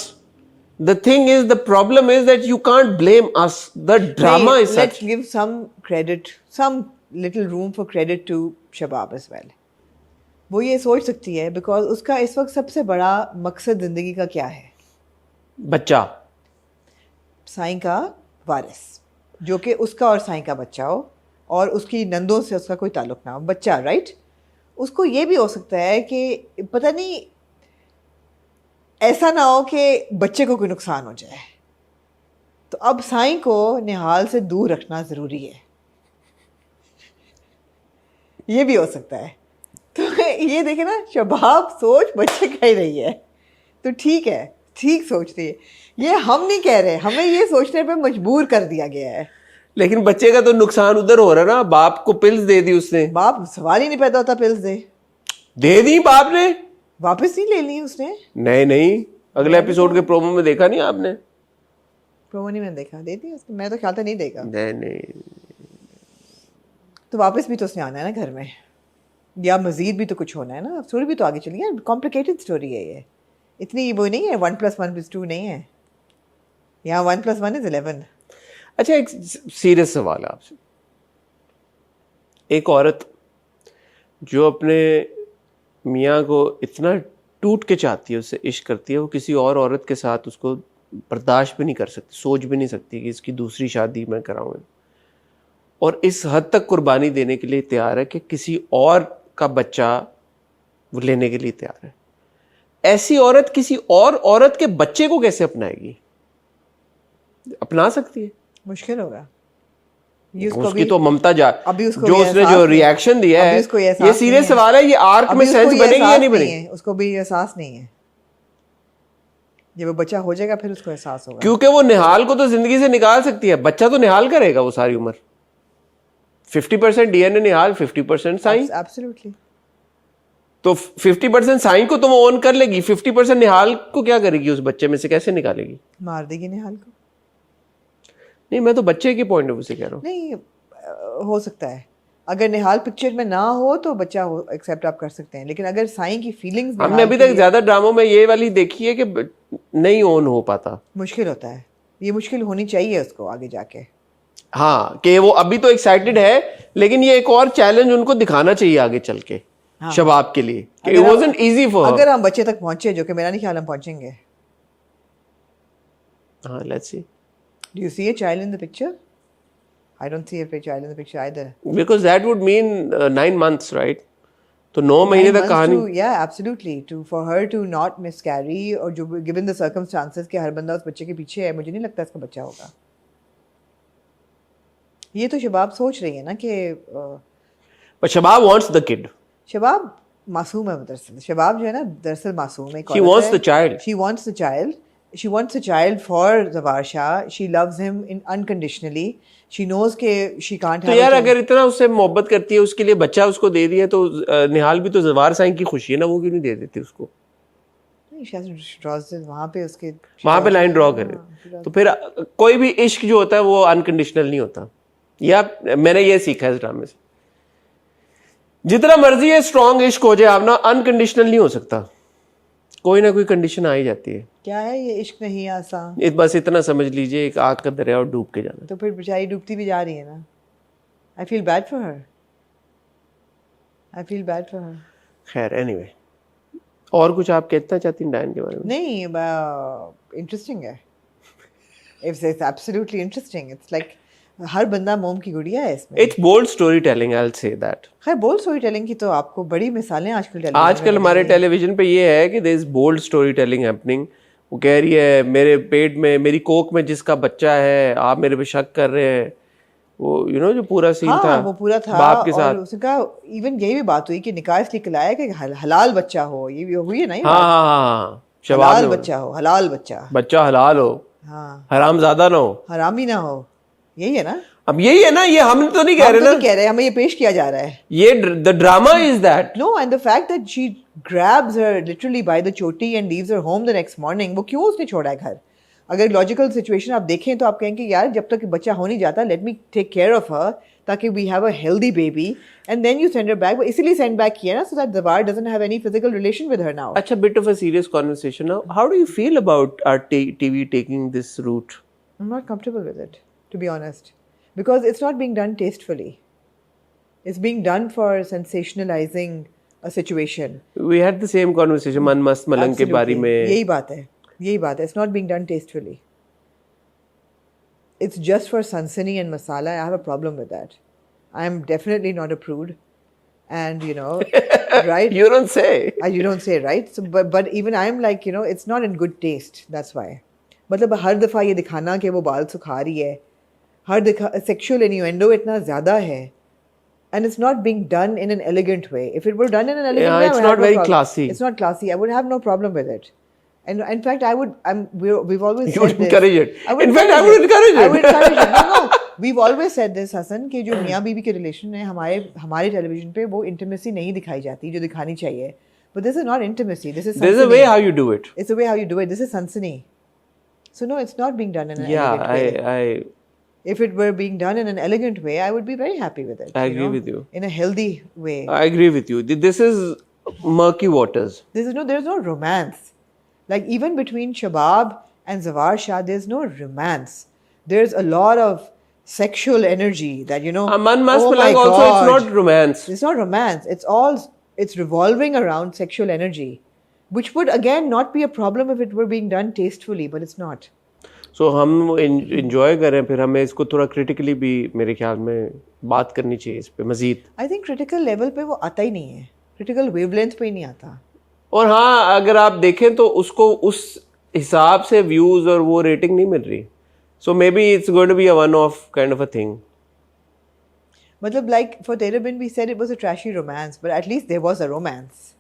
The thing is, the problem is that you can't blame us. The drama is Let's such. give some credit, some little room for credit to Shabab as well. वो ये सोच सकती है because उसका इस वक्त सबसे बड़ा मकसद जिंदगी का क्या है? बच्चा। साईं का वारिस, जो कि उसका और साईं का बच्चा हो और उसकी नंदों से उसका कोई ताल्लुक ना हो, बच्चा, राइट? उसको ये भी हो सकता है कि पता नहीं ऐसा ना हो कि बच्चे को कोई नुकसान हो जाए, तो अब साईं को निहाल से दूर रखना ज़रूरी है। ये भी हो सकता है। तो ये देखे ना, शबाब सोच बच्चे कह रही है, तो ठीक है, ठीक सोच रही है। ये हम नहीं कह रहे, हमें ये सोचने पे मजबूर कर दिया गया है। लेकिन बच्चे का तो नुकसान उधर हो रहा है ना। बाप को पिल्स दे दी उसने। बाप सवाल ही नहीं पैदा होता पिल्स दे दी बाप ने। वापस नहीं ले ली उसने। नहीं, अगले एपिसोड के प्रोमो में देखा नहीं आपने? प्रोमो नहीं मैंने देखा, दे दी उसने, मैं तो ख्याल था नहीं देगा। नहीं। तो वापस भी तो उसने आना है ना घर में, या मजीद भी तो कुछ होना है ना। स्टोरी भी तो आगे चली है, कॉम्प्लिकेटेड स्टोरी है ये, इतनी वो नहीं है 1+1=2 नहीं है, यहाँ 1+1 = 11। अच्छा, एक सीरियस सवाल है आपसे। एक औरत जो अपने मियाँ को इतना टूट के चाहती है, उससे इश्क करती है, वो किसी और औरत के साथ उसको बर्दाश्त भी नहीं कर सकती, सोच भी नहीं सकती कि इसकी दूसरी शादी मैं कराऊँ, और इस हद तक कुर्बानी देने के लिए तैयार है कि किसी और का बच्चा वो लेने के लिए तैयार है। ऐसी औरत किसी और औरत के बच्चे को कैसे अपनाएगी? अपना सकती है? मुश्किल होगा। उसकी तो ममता जा अभी उसको जो उसने जो रिएक्शन दिया है, ये सीरियस सवाल है। ये आर्क में सेंस बनेगी या नहीं बनेगी? उसको भी एहसास नहीं है। जब वो बच्चा हो जाएगा फिर उसको एहसास होगा, क्योंकि वो निहाल को तो जिंदगी से निकाल सकती है, बच्चा तो निहाल करेगा वो सारी उम्र। 50% डीएनए निहाल, 50% साईं। एब्सोल्युटली। तो 50% साईं को तो वो ओन कर लेगी, 50% निहाल को क्या करेगी? उस बच्चे में से कैसे निकालेगी? मार देगी निहाल को। नहीं, मैं तो बच्चे के पॉइंट ऑफ व्यू से कह रहा हूँ। नहीं, हो सकता है अगर निहाल पिक्चर में ना हो तो बच्चा हो एक्सेप्ट आप कर सकते हैं, लेकिन अगर साईं की फीलिंग्स हमने अभी तक ज्यादा ड्रामों में ये वाली देखी है कि नहीं ओन हो पाता। मुश्किल होता है, ये मुश्किल होनी चाहिए उसको आगे जाके। हाँ, कि वो अभी तो एक्साइटेड है, लेकिन ये एक और चैलेंज उनको दिखाना चाहिए आगे चल के। हाँ। शबाब के लिए कि it wasn't easy for her। अगर हम बच्चे तक पहुंचे, जो कि मेरा नहीं ख्याल हम पहुंचेंगे। हाँ, let's see। Do you see a child in the picture? I don't see a child in the picture either. Because that would mean 9 months, right? तो 9 महीने तक कहानी। Yeah, absolutely. For her to not miscarry, और जो given the circumstances कि हर बंदा उस बच्चे के पीछे है, मुझे नहीं लगता इसका बच्चा होगा। ये तो शबाब सोच रही है ना कि But Shabab wants the kid। शबाब मासूम है दरअसल। शबाब जो है ना दरअसल मासूम है। She wants the child। She wants the child. She wants a child for Zawar Shah. She loves him unconditionally. She knows कि she can't have। तो यार अगर इतना उससे मोहब्बत करती है, उसके लिए बच्चा उसको दे दिया, तो निहाल भी तो जवार साईं की खुशी है ना, वो क्यों नहीं दे देती उसको? वहाँ पे उसके वहाँ पे लाइन ड्रॉ करे। तो फिर कोई भी इश्क जो होता है वो अनकंडीशनल नहीं होता। या मैंने ये सीखा है इस ड्रामे से, जितना मर्जी है स्ट्रॉन्ग इश्क हो जाए, आप ना अनकंडीशनल नहीं हो सकता, कोई ना कोई कंडीशन आ ही जाती है। क्या है ये इश्क नहीं आसान? बस इतना समझ लीजिए, एक आग का दरिया और डूब के जाना। तो फिर बेचारी डूबती भी जा रही है ना। I feel bad for her, I feel bad for her. खैर, एनीवे, और कुछ आप कहना चाहती हैं डायन के बारे में? नहीं, इंटरेस्टिंग है। It's absolutely interesting. It's like हर बंदा मोम की गुड़िया है इसमें। It's bold story telling, I will say that. खैर, बोल्ड स्टोरी टेलिंग की तो आपको बड़ी मिसालें आजकल हमारे टेलीविजन पे ये है कि there is bold story telling happening. वो कह रही है मेरे पेट में, मेरी कोख में जिसका बच्चा है, आप मेरे पे शक कर रहे हैं, वो जो पूरा सीन हाँ था वो पूरा था बाप के और साथ। उसने कहा इवन यही भी बात हुई कि निकाह इसलिए खिलाया कि हलाल बच्चा हो, ये भी हुई है ना ये हाँ बात, हाँ हाँ शबाब हलाल ने बोला, बच्चा हो, हलाल बच्चा, बच्चा हलाल हो, हाँ हराम ज्यादा ना हो। हरामी ना हो, यही है ना। अब यही है ना, ये हम तो नहीं कह हम रहे तो ना, नहीं कह रहे, हमें ये पेश किया जा रहा है। ये the drama is that. No, and the fact that she grabs her literally by the choti and leaves her home the next morning, वो क्यों उसने छोड़ा है घर? अगर लॉजिकल सिचुएशन आप देखें तो आप कहेंगे यार जब तक बच्चा हो नहीं जाता let me take care of her ताकि we have a healthy baby and then you send her back, इसीलिए सेंड बैक किया ना, so that Jawar doesn't have any physical relation with her now. अच्छा, bit of a serious conversation now. How do you feel about our TV taking this route? I'm not comfortable with it, to be honest, because it's not being done tastefully. It's being done for sensationalizing a situation. We had the same conversation मन मस्त मलंग के बारे Absolutely. में। यही बात है, यही बात है. It's not being done tastefully. It's just for sansani and masala. I have a problem with that. I am definitely not a prude, and right? You don't say. You don't say, right? So, but even I'm like, it's not in good taste. That's why. मतलब हर दफा ये दिखाना कि वो बाल सुखा रही है, हर sexual innuendo इतना ज़्यादा है, and it's not being done in an elegant way. If it were done in an elegant Yeah, way, it's I would not have no very problem. classy. It's not classy. I would have no problem with it. And in fact, we've always You said would encourage it. I would In fact, I would encourage I it. would encourage it. No, we've always said this, Hassan, कि जो मियाँ बीवी के relation है हमारे television पे वो intimacy नहीं दिखाई जाती जो दिखानी चाहिए. But this is not intimacy. This is There's a way how you do it. It's the way how you do it. This is sansani. So no, it's not being done in an Yeah, elegant way. If it were being done in an elegant way, I would be very happy with it. I agree with you. In a healthy way. I agree with you. This is murky waters. There's no romance. Like even between Shabab and Zawar Shah, there's no romance. There's a lot of sexual energy that Man Mas oh my Malang also, it's God. not romance. It's not romance. It's revolving around sexual energy, which would again not be a problem if it were being done tastefully, but it's not. So हम enjoy कर रहे हैं, फिर हमें इसको थोड़ा critically भी मेरे ख्याल में बात करनी चाहिए इस पे मजीद. I think critical level पे वो आता ही नहीं है. Critical wavelength पे ही नहीं आता. और हाँ, अगर आप देखें तो उसको उस हिसाब से व्यूज और वो रेटिंग नहीं मिल रही. So maybe it's going to be a one-off kind of a thing. मतलब like for Tera Bin we said it was a trashy romance, but at least there was a romance.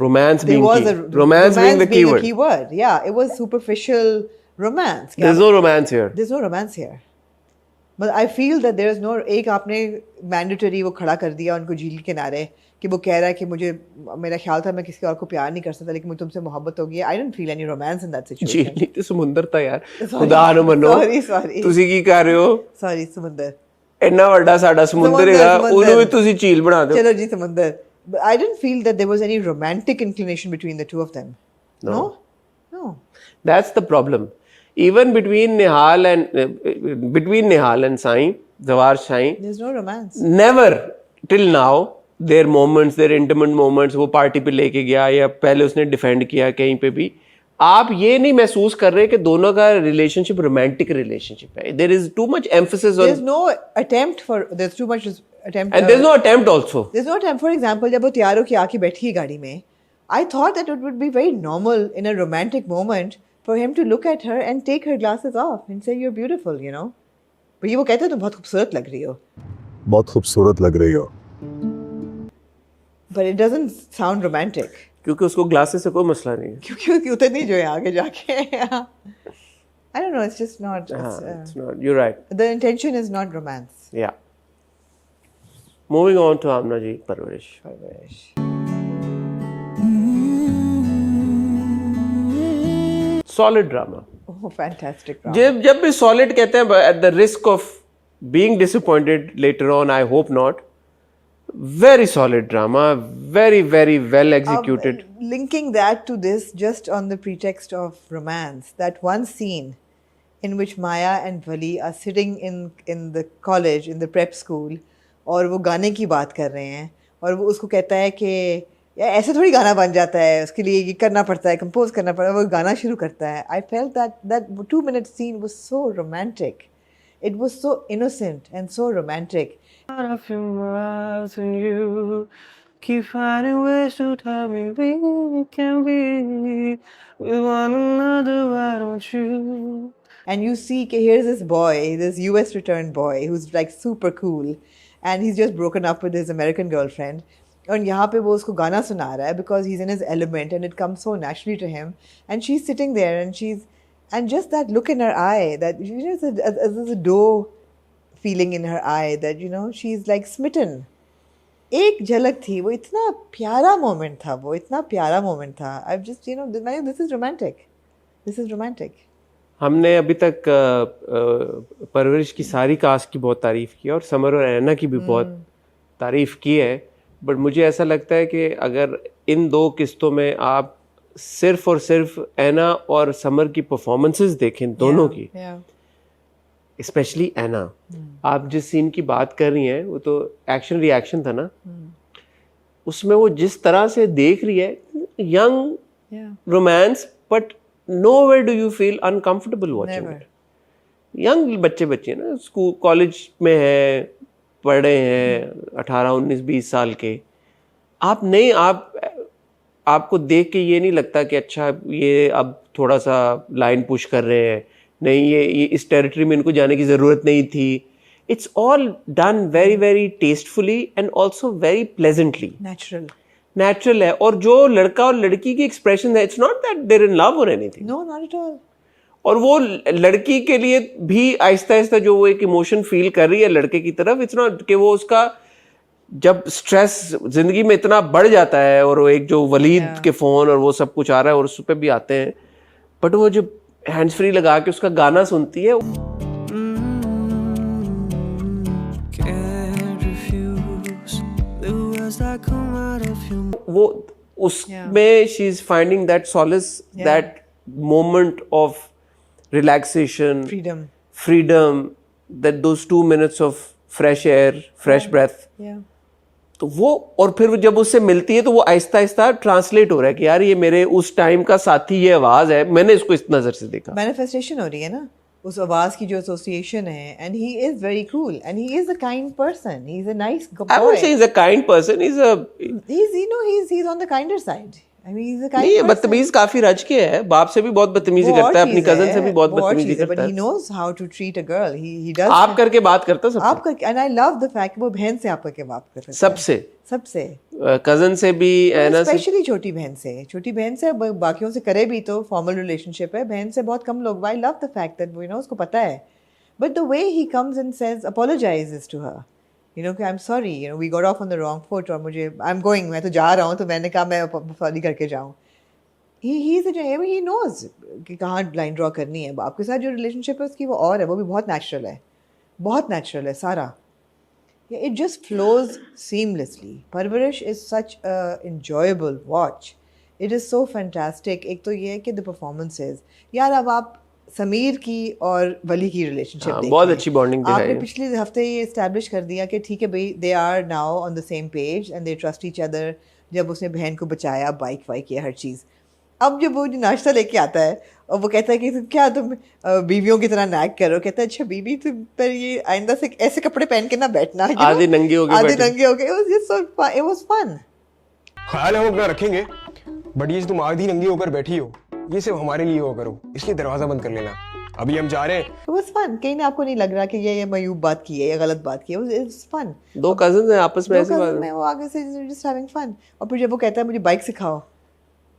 Romance There being was key. a Romance being the being a keyword. keyword. Yeah, it was superficial romance. There's no romance here. There's no romance here. But I feel that there is no एक आपने mandatory वो खड़ा कर दिया उनको झील के किनारे कि वो कह रहा है कि मुझे मेरा ख्याल था मैं किसी और को प्यार नहीं कर सकता लेकिन मुझे तुमसे मोहब्बत हो गई है. I didn't feel any romance in that ji situation. नहीं तो समुंदर था यार. खुदा न मनो. Sorry. ਤੁਸੀਂ ਕੀ ਕਰ ਰਹੇ ਹੋ? Sorry, समुंदर. ਇੰਨਾ ਵੱਡਾ ਸਾਡਾ ਸਮੁੰਦਰ ਹੈਗਾ, ਉਹਨੂੰ ਵੀ ਤੁਸੀਂ ਝੀਲ ਬਣਾ ਦਿਓ. चलो जी समुंदर. But I didn't feel that there was any romantic inclination between the two of them. No? That's the problem. Even between Nihal and Sai, Zawar Sai, There's no romance. never till now their moments, their intimate moments, वो party पे लेके गया या पहले उसने defend किया कहीं पे भी, आप ये नहीं महसूस कर रहे कि दोनों का रिलेशनशिप रोमांटिक रिलेशनशिप है. There is too much emphasis on. There's no attempt for. There's too much attempt. And there's no attempt also. There's no attempt. For example, जब वो तैयार होके आके बैठी है गाड़ी में, I thought that it would be very normal in a romantic moment for him to look at her and take her glasses off and say you're beautiful, But ये वो कहता है तुम बहुत खूबसूरत लग रही हो. बहुत खूबसूरत लग रही हो. But it doesn't sound romantic. क्योंकि उसको ग्लासेस से कोई मसला नहीं है. क्योंकि उतर नहीं जो है आगे जाके. I don't know. It's just not. It's not. You're right. The intention is not romance. Yeah. Moving on to Amna ji Parvarish. Solid drama. Oh, fantastic drama. जब भी solid कहते हैं, at the risk of being disappointed later on, I hope not. Very solid drama, very, very well executed. Linking that to this just on the pretext of romance, that one scene in which Maya and Vali are sitting in the college, in the prep school, और वो गाने की बात कर रहे हैं और वो उसको कहता है कि यार ऐसे थोड़ी गाना बन जाता है, उसके लिए ये करना पड़ता है, कंपोज करना पड़ता है, वो गाना शुरू करता है. I felt that 2-minute scene was so romantic. It was so innocent and so romantic. I feel my eyes on you. Keep finding ways to tell me we can be with one another. Why don't you And you see, okay, here's this boy, this US returned boy who's like super cool, and he's just broken up with his American girlfriend. And यहाँ पे वो उसको गाना सुना रहा है because he's in his element and it comes so naturally to him. And she's sitting there and just that look in her eye, that there's a doe feeling in her eye that, you know, she's like smitten. एक झलक थी, वो इतना प्यारा moment था, वो इतना प्यारा मोमेंट था. I've just, you know, this is romantic. This is romantic. हमने अभी तक परवरिश की सारी कास्ट की बहुत तारीफ की और समर और ऐना की भी बहुत तारीफ की है, बट मुझे ऐसा लगता है कि अगर इन 2 किस्तों में आप सिर्फ और सिर्फ ऐना और समर की परफॉर्मेंसेस देखें दोनों की, स्पेशली ऐना, आप जिस सीन की बात कर रही हैं वो तो एक्शन रिएक्शन था ना, उसमें वो जिस तरह से देख रही है, young romance, but nowhere do you feel uncomfortable watching it. Young बच्चे ना, स्कूल कॉलेज में हैं, पढ़ रहे हैं, 18, 19, 20 साल के, आपको देख के ये नहीं लगता कि अच्छा ये अब थोड़ा सा लाइन पुश कर रहे हैं, नहीं ये इस टेरिटरी में इनको जाने की ज़रूरत नहीं थी. It's all done very very tastefully and also very pleasantly, natural है. और जो लड़का और लड़की की एक्सप्रेशन है, it's not that they're in love और anything, no not at all. और वो लड़की के लिए भी आहिस्ता आहिस्ता जो वो एक इमोशन फील कर रही है लड़के की तरफ, इट्स नॉट कि वो उसका जब स्ट्रेस जिंदगी में इतना बढ़ जाता है और वो एक जो वलीद के फोन और वो सब कुछ आ रहा है और उस पे भी आते हैं, बट वो जो हैंड्स फ्री लगा के उसका गाना सुनती है, वो उसमें she is finding that Solis, that moment of relaxation, freedom, that those 2 minutes of fresh air, fresh breath. तो वो, और फिर जब उससे मिलती है तो वो आहिस्ता आहिस्ता ट्रांसलेट हो रहा है कि यार ये मेरे उस टाइम का साथी, ये आवाज है, मैंने इसको इस नजर से देखा. मैनिफेस्टेशन हो रही है ना उस आवाज की, जो एसोसिएशन है. And he is very cool and he is a kind person, he is a nice boy. I wouldn't say he's a kind person, he's on the kinder side. I mean, he's a kind नहीं, person. बदतमीज काफी रज के है, बाप से भी बहुत बदतमीजी करता है, अपनी कजन से भी बहुत बदतमीजी करता है. But he knows how to treat a girl. He does. आप करके बात करता सबसे. आप करके, and I love the fact वो बहन से आप करके बात करता है. सबसे कजन से भी, ऐना से, स्पेशली छोटी बहन से बाकियों से करे भी तो फॉर्मल रिलेशनशिप है, बहन से बहुत कम लोग. I love the fact that you know उसको पता है, but the way he comes and says, apologizes to her, you know, I'm sorry, you know, we got off on the wrong foot, और मुझे I'm going, मैं तो जा रहा हूँ, तो मैंने कहा मैं सॉरी करके जाऊँ. he knows कि कहाँ लाइन ड्रॉ करनी है. आपके साथ जो रिलेशनशिप है उसकी वो और है, वो भी बहुत नेचुरल है सारा. It just flows seamlessly. Parvarish is such a enjoyable watch. It is so fantastic. एक तो ये है कि the performances, यार अब आप समीर की और वली की रिलेशनशिप देखिए, बहुत अच्छी बॉन्डिंग दिखाई. आपने पिछले हफ्ते ये एस्टैब्लिश कर दिया कि ठीक है भाई, they are now on the same page and they trust each other. जब उसने बहन को बचाया, बाइक वाइक किया, हर चीज़. अब जब वो नाश्ता लेके आता है और वो कहता है कि क्या तुम बीवियों की तरह नैग करो, कहता है अच्छा बीवी तुम पर ये आइंदा से ऐसे कपड़े पहन के ना बैठना, आधे नंगे हो गए. It was fun. ख्याल हम अपना रखेंगे, बट ये तुम आधी नंगी होकर बैठी हो, ये सिर्फ हमारे लिए हो करो, इसलिए दरवाजा बंद कर लेना. अभी हम जा रहे हैं. It was fun. कहीं ना आपको नहीं लग रहा कि ये मयूब बात की है या गलत बात की है. It was fun. 2 कजिन्स हैं आपस में, ऐसी बात है, वो आगे से just having fun. और फिर जब वो कहता है मुझे बाइक सिखाओ,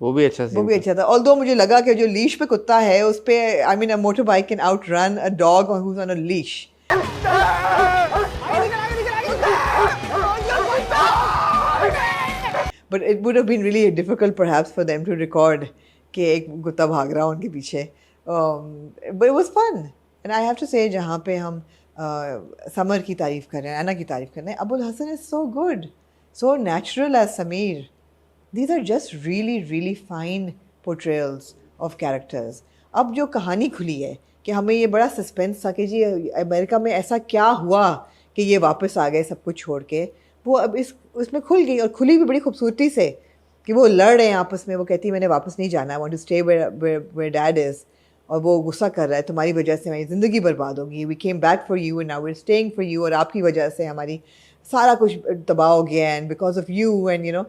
वो भी अच्छा था. Although मुझे लगा कि जो लीश पे कुत्ता है उस पे, I mean a motorbike can outrun a dog who's on a leash. But it would have been really difficult perhaps for them to record कि एक कुत्ता भाग रहा उनके पीछे. But it was fun. And I have to say, जहाँ पे हम समर की तारीफ कर रहे हैं, ऐना की तारीफ कर रहे हैं, Abul Hasan is so good, so natural as Sameer. These are just really, really fine portrayals of characters. अब जो कहानी खुली है कि हमें ये बड़ा सस्पेंस था कि जी अमेरिका में ऐसा क्या हुआ कि ये वापस आ गए सब कुछ छोड़ के, वो अब उसमें खुल गई, और खुली भी बड़ी खूबसूरती से कि वो लड़ रहे हैं आपस में. वो कहती है मैंने वापस नहीं जाना, I want to stay where dad is, और वो गुस्सा कर रहा है तुम्हारी वजह से मेरी ज़िंदगी बर्बाद होगी, we came back for you and now we are staying for you, और आपकी वजह से हमारी सारा कुछ तबाह हो गया, and because of you, and you know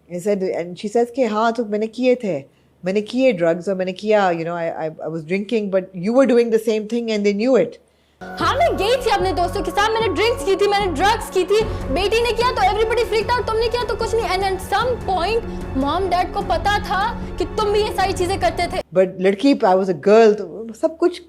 he said, and she says कि हाँ तो मैंने किए थे, मैंने किए ड्रग्स और मैंने किया, you know, I was drinking, but you were doing the same thing and they knew it. हाँ मैं गई थी अपने दोस्तों के साथ, मैंने ड्रिंक्स की थी, मैंने ड्रग्स की थी, बेटी ने किया तो एवरीबॉडी फ्रीक्ड आउट, तुमने किया तो कुछ नहीं, and at some point mom dad को पता था कि तुम भी ये सारी चीजें करते थे. But लड़की, I was a girl, तो सब कुछ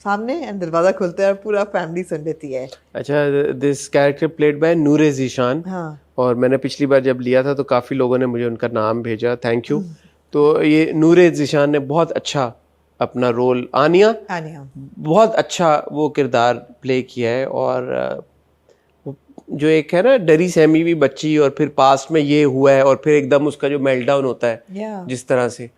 सामने एंड दरवाजा खुलता है और पूरा फैमिली सुन लेती है. अच्छा, दिस कैरेक्टर प्लेड बाय नूरे ज़ीशान. हाँ. और मैंने पिछली बार जब लिया था तो काफ़ी लोगों ने मुझे उनका नाम भेजा, थैंक यू. तो ये नूरे ज़ीशान ने बहुत अच्छा अपना रोल, आनिया बहुत अच्छा वो किरदार प्ले किया है. और जो एक है ना डरी सहमी हुई बच्ची और फिर पास्ट में ये हुआ है और फिर एकदम उसका जो मेल्टडाउन होता है जिस तरह से,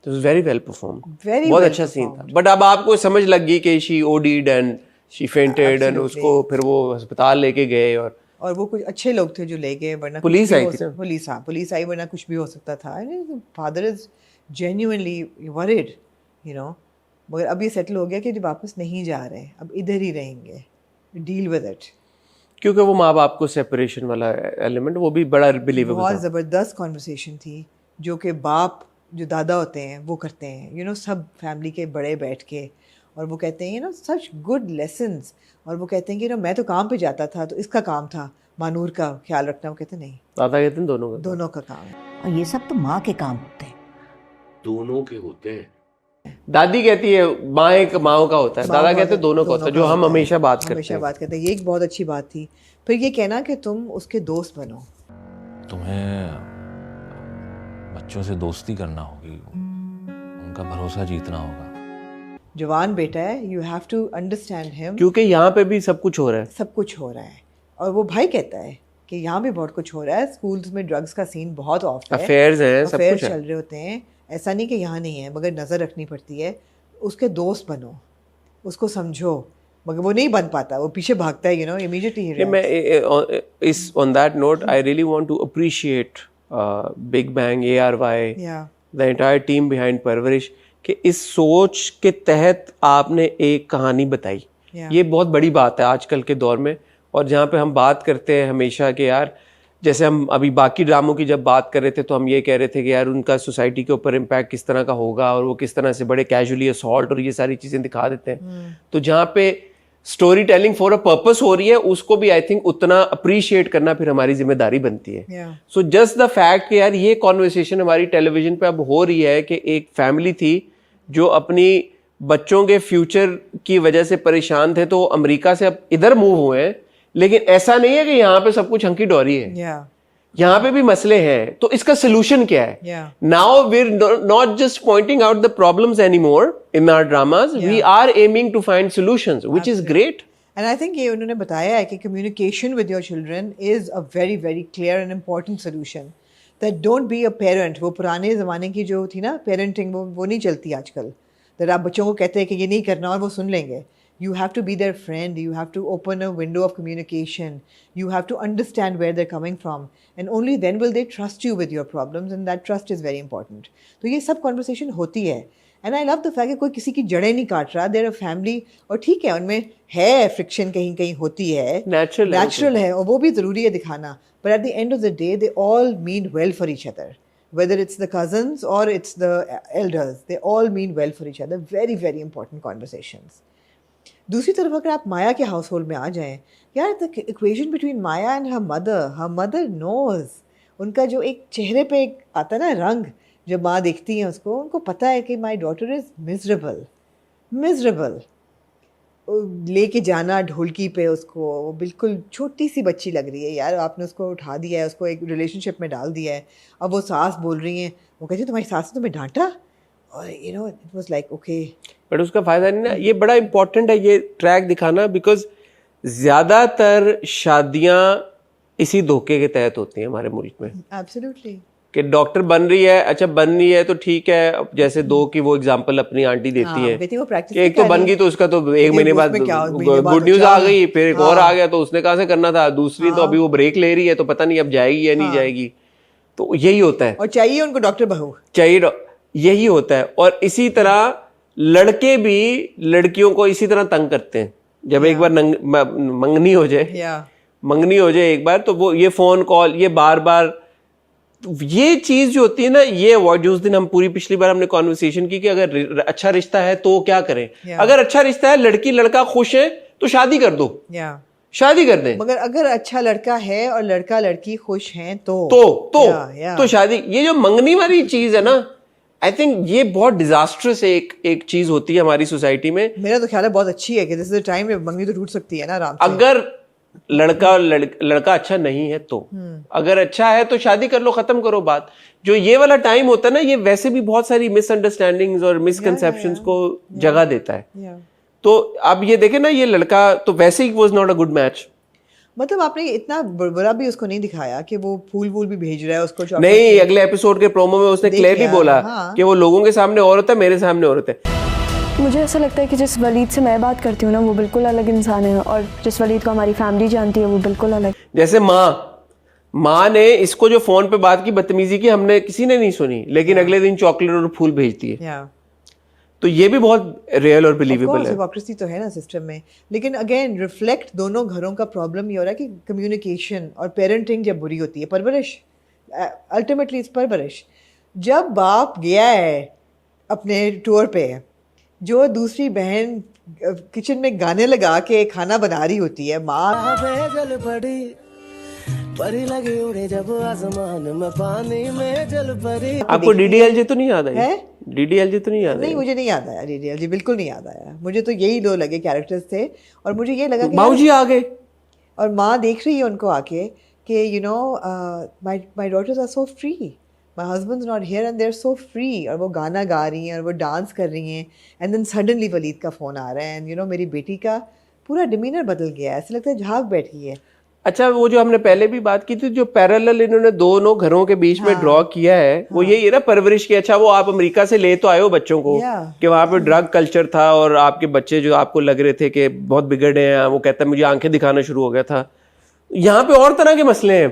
तो वेरी वेल परफॉर्म, बहुत अच्छा सीन था. बट अब आपको समझ लग गई कि she OD'd and she fainted एंड उसको फिर वो अस्पताल लेके गए और वो कुछ अच्छे लोग थे जो ले गए, वरना पुलिस आई थी. पुलिस आई, वरना कुछ भी हो सकता था. Father is genuinely worried, you know. मगर अब ये सेटल हो गया कि वापस नहीं जा रहे, अब इधर ही रहेंगे, डील विद इट. क्योंकि वो माँ बाप को सेपरेशन वाला एलिमेंट वो भी बड़ा बिलीवेबल था. बहुत ज़बरदस्त कॉन्वर्सेशन थी जो कि बाप जो दादा होते हैं वो करते हैं, यू नो, सब फैमिली के बड़े बैठ के, और वो कहते हैं, you know, such good lessons. और वो कहते हैं कि मैं तो काम पे जाता था तो इसका काम था मानूर का ख्याल रखना. वो कहते नहीं, दादा कहते हैं दोनों का काम है. और ये सब तो माँ के काम होते हैं, दोनों के होते हैं. दादी कहती है माँ का होता है, दादा कहते हैं दोनों का होता है, जो हम हमेशा बात करते हैं. ये एक बहुत अच्छी बात थी. फिर ये कहना कि तुम उसके दोस्त बनो, तुम्हें बच्चों से दोस्ती करना होगी, उनका भरोसा जीतना होगा. जवान बेटा है, you have to understand him, क्योंकि यहाँ पे भी सब कुछ हो रहा है. और वो भाई कहता है कि यहाँ भी बहुत कुछ हो रहा है. स्कूल्स में ड्रग्स का सीन बहुत ऑफ है, अफेयर्स हैं, सब कुछ चल रहे होते हैं. ऐसा नहीं कि यहाँ नहीं है, मगर नज़र रखनी पड़ती है. उसके दोस्त बनो, उसको समझो. मगर वो नहीं बन पाता, वो पीछे भागता है, यू नो, इमीडिएटली. मैं इस on that note I really want to appreciate Big Bang, ARY, the entire team behind Parwarish, कि इस सोच के तहत आपने एक कहानी बताई. ये बहुत बड़ी बात है आजकल के दौर में. और जहाँ पे हम बात करते हैं हमेशा कि यार, जैसे हम अभी बाकी ड्रामों की जब बात कर रहे थे तो हम ये कह रहे थे कि यार उनका सोसाइटी के ऊपर इम्पैक्ट किस तरह का होगा और वो किस तरह से बड़े कैजुअली असॉल्ट और ये सारी चीज़ें दिखा देते हैं. तो जहाँ पे story telling for a purpose हो रही है, उसको भी आई थिंक उतना अप्रिशिएट करना फिर हमारी जिम्मेदारी बनती है. सो जस्ट द फैक्ट कि यार ये कॉन्वर्सेशन हमारी टेलीविजन पे अब हो रही है कि एक फैमिली थी जो अपनी बच्चों के फ्यूचर की वजह से परेशान थे, तो अमेरिका से अब इधर मूव हुए हैं. लेकिन ऐसा नहीं है कि यहाँ पे सब कुछ हंकी डोरी है, यहाँ पे भी मसले हैं. तो इसका सोल्यूशन क्या है? Now we are not just pointing out the problems anymore in our dramas, we are aiming to find solutions, which is great. And I think ये उन्होंने बताया है कि communication with your children is a very very clear and important solution. That don't be a parent. वो पुराने ज़माने की जो थी ना पेरेंटिंग, वो नहीं चलती आजकल. दैट आप बच्चों को कहते हैं कि ये नहीं करना और वो सुन लेंगे. You have to be their friend. You have to open a window of communication. You have to understand where they're coming from. And only then will they trust you with your problems. And that trust is very important. तो ये सब conversation होती है. And I love the fact कि कोई किसी की जड़ें नहीं काट रहा. They're a family. और ठीक है, उनमें है friction कहीं कहीं होती है. Natural है और वो भी ज़रूरी है दिखाना. But at the end of the day, they all mean well for each other. Whether it's the cousins or it's the elders, they all mean well for each other. Very, very important conversations. दूसरी तरफ अगर आप माया के house hold में आ जाएं, यार the equation between Maya and her mother knows. उनका जो एक चेहरे पे एक आता है ना रंग, जब माँ देखती हैं उसको, उनको पता है कि माई डॉटर इज़ मिजरेबल. लेके जाना ढोलकी पे उसको, वो बिल्कुल छोटी सी बच्ची लग रही है यार, आपने उसको उठा दिया है, उसको एक रिलेशनशिप में डाल दिया है. अब वो सास बोल रही हैं, वो कहती है तुम्हारी सास ने तुम्हें डांटा, और you know it was like okay. But उसका फायदा नहीं ना. ये बड़ा इंपॉर्टेंट है ये ट्रैक दिखाना, बिकॉज ज्यादातर शादियां इसी धोखे के तहत होती हैं हमारे मुल्क में. एब्सोल्युटली. कि डॉक्टर बन रही है, अच्छा बन रही है तो ठीक है. जैसे दो की वो एग्जांपल अपनी आंटी देती है कि एक तो बन गई तो उसका तो 1 महीने बाद गुड न्यूज आ गई, फिर एक और आ गया तो उसने कहाँ से करना था. दूसरी तो अभी वो ब्रेक ले रही है तो पता नहीं अब जाएगी या नहीं जाएगी. तो यही होता है. और चाहिए उनको डॉक्टर बहू चाहिए, यही होता है. और इसी तरह लड़के भी लड़कियों को इसी तरह तंग करते हैं. जब एक बार मंगनी हो जाए एक बार, तो वो ये फोन कॉल, ये बार बार ये चीज जो होती है ना, ये अवॉइड, जो उस दिन हम पूरी पिछली बार हमने कॉन्वर्सेशन की कि अगर अच्छा रिश्ता है तो क्या करें. अगर अच्छा रिश्ता है, लड़की लड़का खुश है, तो शादी कर दो. शादी कर दें. मगर अगर अच्छा लड़का है और लड़का लड़की खुश हैं तो शादी. ये जो मंगनी वाली चीज है ना, आई थिंक ये बहुत डिजास्ट्रस एक चीज होती है हमारी सोसाइटी में. मेरा तो ख्याल है बहुत अच्छी है कि दिस इज द टाइम जब मंगनी तो टूट सकती है ना आराम से. अगर लड़का अच्छा नहीं है तो, अगर अच्छा है तो शादी कर लो, खत्म करो बात. जो ये वाला टाइम होता है ना, ये वैसे भी बहुत सारी मिसअंडरस्टैंडिंग्स और मिसकंसेप्शंस को जगह देता है. तो अब ये देखे ना, ये लड़का तो वैसे he was not a good match. मतलब आपने इतना बुरा भी उसको नहीं दिखाया कि वो फूल वूल भी भेज रहा है उसको. नहीं, अगले एपिसोड के प्रोमो में उसने क्लियरली बोला कि वो लोगों के सामने औरत है, मेरे सामने औरत है. मुझे ऐसा लगता है कि जिस वलीद से मैं बात करती हूँ ना, वो बिल्कुल अलग इंसान है, और जिस वलीद को हमारी फैमिली जानती है वो बिल्कुल अलग. जैसे माँ ने इसको जो फोन पे बात की, बदतमीजी की, हमने किसी ने नहीं सुनी, लेकिन अगले दिन चॉकलेट और फूल भेजती है. तो ये भी बहुत रियल और बिलीवेबल है. हिपोक्रेसी तो है ना सिस्टम में. लेकिन अगेन रिफ्लेक्ट दोनों घरों का प्रॉब्लम ये हो रहा है कि कम्युनिकेशन और पेरेंटिंग जब बुरी होती है, परवरिश, अल्टीमेटली इट्स परवरिश. जब बाप गया है अपने टूर पे, जो दूसरी बहन किचन में गाने लगा के खाना बना रही होती है, माँ जल पड़ी परी लगी उड़े जब आसमान में, पानी में जल पड़ी. आपको डीडीएलजे तो नहीं याद है? डीडीएलजे तो नहीं याद? नहीं, मुझे नहीं याद आया डीडीएलजे, बिल्कुल नहीं याद आया. मुझे तो यही दो लगे कैरेक्टर्स थे, और मुझे ये लगा कि बाबूजी आ गए और माँ देख रही है उनको आके कि you know my daughters are so free, my husband's not here and they are so free. और वो गाना गा रही हैं और वो डांस कर रही हैं, एंड देन सडनली वलीद का फ़ोन आ रहा है, एंड यू नो मेरी बेटी का पूरा डिमीनर बदल गया है, ऐसा लगता है झाग बैठी है. अच्छा, वो जो हमने पहले भी बात की थी, जो पैरेलल इन्होंने दोनों घरों के बीच में ड्रॉ किया है, वो यही है ना, परवरिश की. अच्छा, वो आप अमेरिका से ले तो आए हो बच्चों को कि वहां पे ड्रग कल्चर था, और आपके बच्चे जो आपको लग रहे थे कि बहुत बिगड़े हैं, वो कहता है मुझे आंखें दिखाना शुरू हो गया था. यहाँ पे और तरह के मसले हैं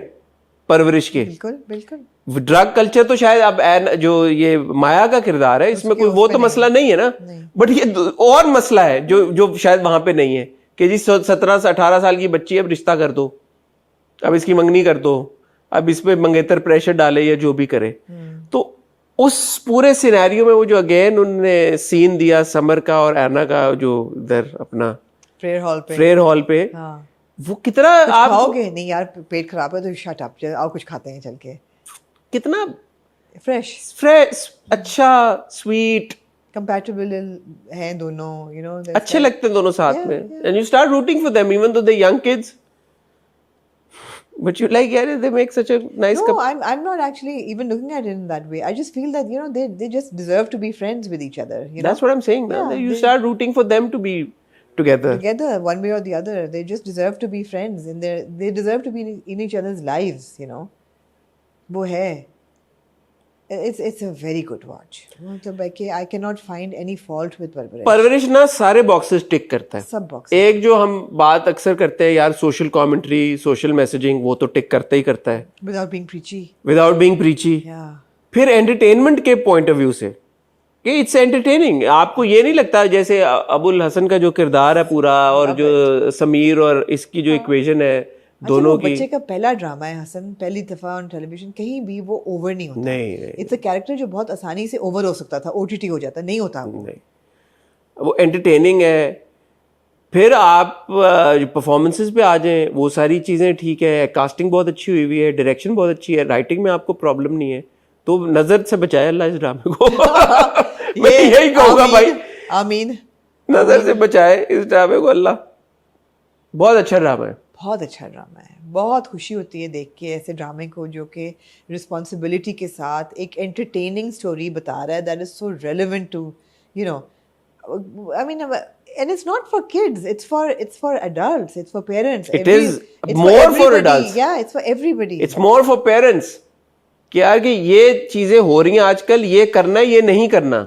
परवरिश के. बिल्कुल बिल्कुल. ड्रग कल्चर तो शायद अब जो ये माया का किरदार है, इसमें कोई वो तो मसला नहीं है ना, बट ये और मसला है जो शायद वहां पे नहीं है कि जी 17 से 18 साल की बच्ची, अब रिश्ता कर दो, अब इसकी मंगनी कर दो, अब इस पे मंगेतर प्रेशर डाले या जो भी करे. तो उस पूरे सिनेरियो में वो जो अगेन उन्होंने सीन दिया समर का और एना का, जो इधर अपना प्रेयर हॉल पे, वो कितना आप खाओगे नहीं यार, पेट खराब है तो शट अप, आओ कुछ खाते हैं चल के. कितना फ्रेश, अच्छा, स्वीट, कंपैटिबल हैं दोनों, यू नो, अच्छे लगते हैं दोनों साथ में, and you start rooting for them even though they young kids. But you like, yeah, they make such a nice couple. No, I'm not actually even looking at it in that way. I just feel that, you know, they just deserve to be friends with each other. You know? That's what I'm saying. Yeah, you start rooting for them to be together. Together, one way or the other. They just deserve to be friends, and they deserve to be in each other's lives. You know, वो है. It's a very good watch. मतलब I cannot find any fault with परवरिश. परवरिश ना सारे boxes टिक करता है. सब बॉक्स. एक जो हम बात अक्सर करते हैं यार, सोशल कमेंट्री, सोशल मैसेजिंग, वो तो टिक करता ही करता है. Without being preachy. Without being preachy. Yeah. फिर एंटरटेनमेंट के पॉइंट ऑफ व्यू से कि इट्स एंटरटेनिंग. आपको ये नहीं लगता जैसे अबुल हसन का जो किरदार है पूरा, और जो समीर और इसकी जो इक्वेशन है दोनों की. बच्चे का पहला ड्रामा है हसन, पहली दफा ऑन टेलीविजन, कहीं भी वो ओवर नहीं होता. नहीं. इट्स अ कैरेक्टर जो बहुत आसानी से ओवर हो सकता था, ओटीटी हो जाता, नहीं होता वो. नहीं, वो एंटरटेनिंग है. फिर आप परफॉर्मेंसेस पे आ जाएं, वो सारी चीज़ें ठीक है, कास्टिंग बहुत अच्छी हुई है, डायरेक्शन बहुत अच्छी है, राइटिंग में आपको प्रॉब्लम नहीं है, तो नजर से बचाए अल्लाह इस ड्रामे को. मैं यही कहूँगा भाई, आमीन, नजर से बचाए इस ड्रामे को अल्लाह. बहुत अच्छा ड्रामा है, बहुत अच्छा ड्रामा है. बहुत खुशी होती है देख के ऐसे ड्रामे को जो कि रिस्पॉन्सिबिलिटी के साथ एक एंटरटेनिंग स्टोरी बता रहा है, that is so relevant to, you know, I mean, and it's not for kids, it's for adults, it's for parents. It is more for adults. Yeah, it's for everybody. It's more for parents कि यार कि ये चीजें हो रही हैं आजकल, ये करना है, ये नहीं करना.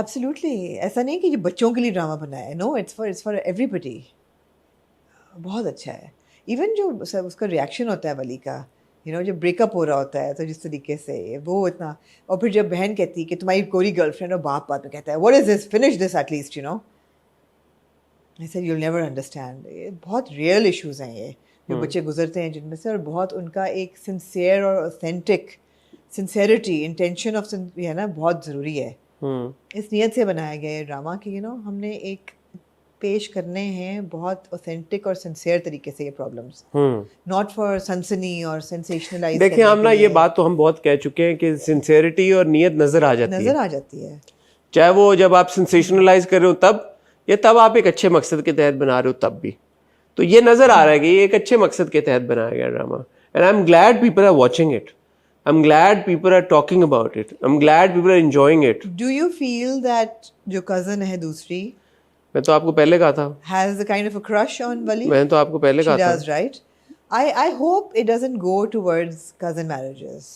Absolutely. ऐसा नहीं कि ये बच्चों के लिए ड्रामा बनाया है. No, it's for everybody. बहुत अच्छा है. इवन जो उसका रिएक्शन होता है वली का, यू नो, जब ब्रेकअप हो रहा होता है तो जिस तरीके से वो इतना, और फिर जब बहन कहती है कि तुम्हारी कोरी गर्लफ्रेंड, और बाप बाद में कहता है what is this, finish this at least, you know. I said you will never understand. बहुत रियल इश्यूज हैं ये जो बच्चे गुजरते हैं जिनमें से, और बहुत उनका एक सिंसियर और ऑथेंटिक सिंसेरिटी, इंटेंशन ऑफ है ना, बहुत ज़रूरी है। इस नीयत से बनाया गया है ड्रामा कि हमने एक पेश करने हैं बहुत ऑथेंटिक और सिंसियर तरीके से ये प्रॉब्लम्स, नॉट फॉर सनसनी और सेंसेशनलाइज। देखिए हम ना, ये बात तो हम बहुत कह चुके हैं कि सिंसियरिटी और नीयत नजर आ जाती है, चाहे वो जब आप सेंसेशनलाइज कर रहे हो तब, या तब आप एक अच्छे मकसद के तहत बना रहे हो तब भी। तो ये नजर आ रहा है कि ये एक अच्छे मकसद के तहत बनाया गया drama, and I am glad people are watching it, I am glad people are talking about it, I am glad people are enjoying it. Do you feel that जो कजन है दूसरी, मैं तो आपको पहले कहा था, has a kind of a crush on Wali? मैंने तो आपको पहले कहा था। She does, right? I hope it doesn't go towards cousin marriages.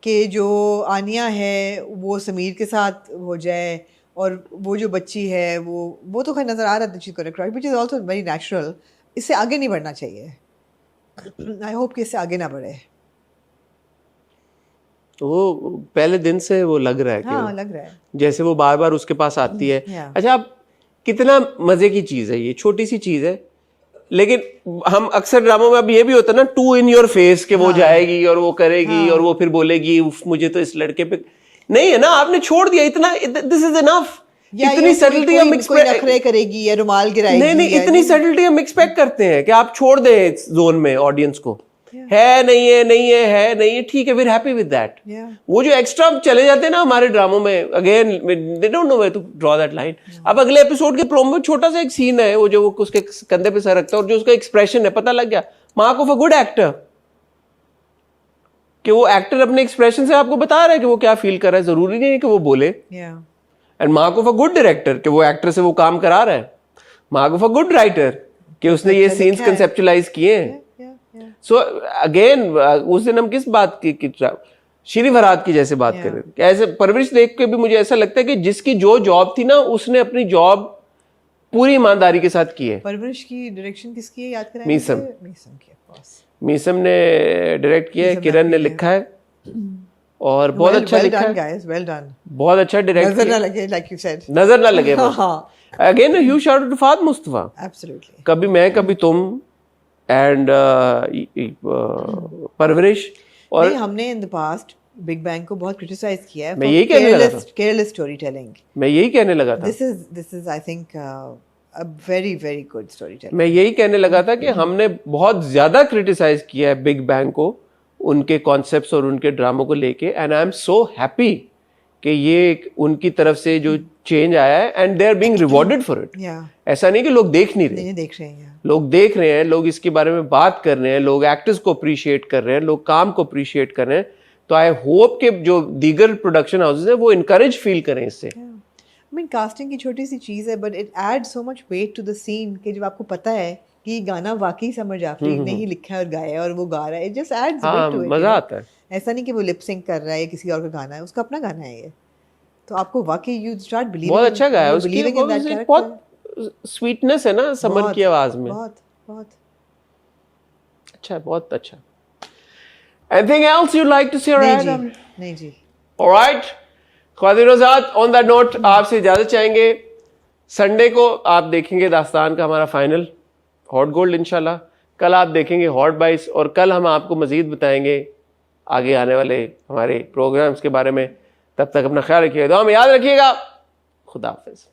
कि जो आनिया है वो समीर के साथ हो जाए, और वो जो बच्ची है वो तो खैर नजर आ रहा था she's got a crush, which is also very natural. इससे आगे नहीं बढ़ना चाहिए। I hope कि इससे आगे ना बढ़े। वो पहले दिन से वो लग रहा है कि हाँ, लग रहा है जैसे वो बार बार उसके पास आती है। Yeah. अच्छा, अब कितना मजे की चीज है ये, छोटी सी चीज है, लेकिन हम अक्सर ड्रामों में अब ये भी होता है ना, टू इन योर फेस के वो जाएगी और वो करेगी और वो फिर बोलेगी मुझे तो इस लड़के पे नहीं है ना, आपने छोड़ दिया इतना, दिस इज इनफ। इतनी सटलिटी हम नखरे करेगी या रुमाल गिराएगी, नहीं, इतनी सटलिटी हम एक्सपेक्ट करते हैं कि आप छोड़ दें इस जोन में ऑडियंस को। है नहीं है, नहीं है, है नहीं है, ठीक है, we are happy with that. वो जो एक्स्ट्रा चले जाते हैं ना हमारे ड्रामों में, again they don't know where to draw that line. अब अगले एपिसोड के प्रोमो में छोटा सा एक सीन है, वो जो वो उसके कंधे पे सर रखता है और जो उसका एक्सप्रेशन है, पता लग गया mark of a good actor, कि वो एक्टर अपने एक्सप्रेशन से आपको बता रहा है कि वो क्या फील कर रहा है, जरूरी नहीं है कि वो बोले। And mark of a good director, कि वो एक्टर से वो काम करा रहा है। Mark of a good writer, कि उसने ये सीन्स कंसेप्चुलाइज किए हैं। सो अगेन उस दिन हम किस बात की श्री वरात की जैसे बात करें, ऐसे परवरिश देख के भी मुझे ऐसा लगता है कि जिसकी जो जॉब थी ना, उसने अपनी जॉब पूरी ईमानदारी के साथ की है। परवरिश की डायरेक्शन किसकी है, याद करें? मीसम ने डायरेक्ट किया है, किरण ने लिखा है, और बहुत अच्छा लिखा है, बहुत अच्छा डायरेक्ट, नजर ना लगे, like you said, नजर ना लगे। Again huge shout out to Fahad Mustafa, absolutely, कभी मैं कभी तुम, एंड परवरिश। और नहीं, हमने in the past Big Bang को बहुत क्रिटिसाइज किया है, मैं यही कहने लगा था, केयरलेस स्टोरी टेलिंग, मैं यही कहने लगा था, this is I think a very very good story telling. मैं यही कहने लगा था कि हमने बहुत ज्यादा क्रिटिसाइज किया है बिग बैंग को, उनके कॉन्सेप्ट्स और उनके ड्रामों को लेके, and I am so happy कि ये उनकी तरफ से जो चेंज आया है, and they are being rewarded for it. ऐसा नहीं कि लोग देख नहीं रहे, देख रहे हैं, लोग देख रहे हैं, लोग इसके बारे में बात कर रहे हैं, लोग एक्टर्स को अप्रिशिएट कर रहे हैं, लोग काम को अप्रिशिएट कर रहे हैं। तो आई होप कि जो दीगर प्रोडक्शन हाउसेस हैं वो इनकरेज फील करें इससे। I mean, कास्टिंग की छोटी सी चीज़ है, but it add so much weight to the scene कि जब आपको पता है कि गाना वाकई समर जाफरी ने ही लिखा और गाया और वो गा रहा है, it just adds weight to it, मजा आता है। ऐसा नहीं कि वो लिप सिंक कर रहा है, किसी और का गाना है, उसका अपना गाना है ये, तो आपको वाकई यू स्टार्ट बिलीविंग, बहुत अच्छा गाया उसकी, बहुत स्वीटनेस है ना समर की आवाज में, बहुत बहुत अच्छा, बहुत अच्छा। Anything else you'd like to say? नहीं जी। Alright, ख्वातीन-ओ-ज़ात, ऑन दैट नोट आपसे इजाजत चाहेंगे। संडे को आप देखेंगे दास्तान का हमारा फाइनल हॉट गोल्ड इंशाल्लाह, कल आप देखेंगे हॉट बाइस, और कल हम आपको मजीद बताएंगे आगे आने वाले हमारे प्रोग्राम्स के बारे में। तब तक अपना ख्याल रखिएगा, दुआ में याद रखिएगा। खुदा हाफिज।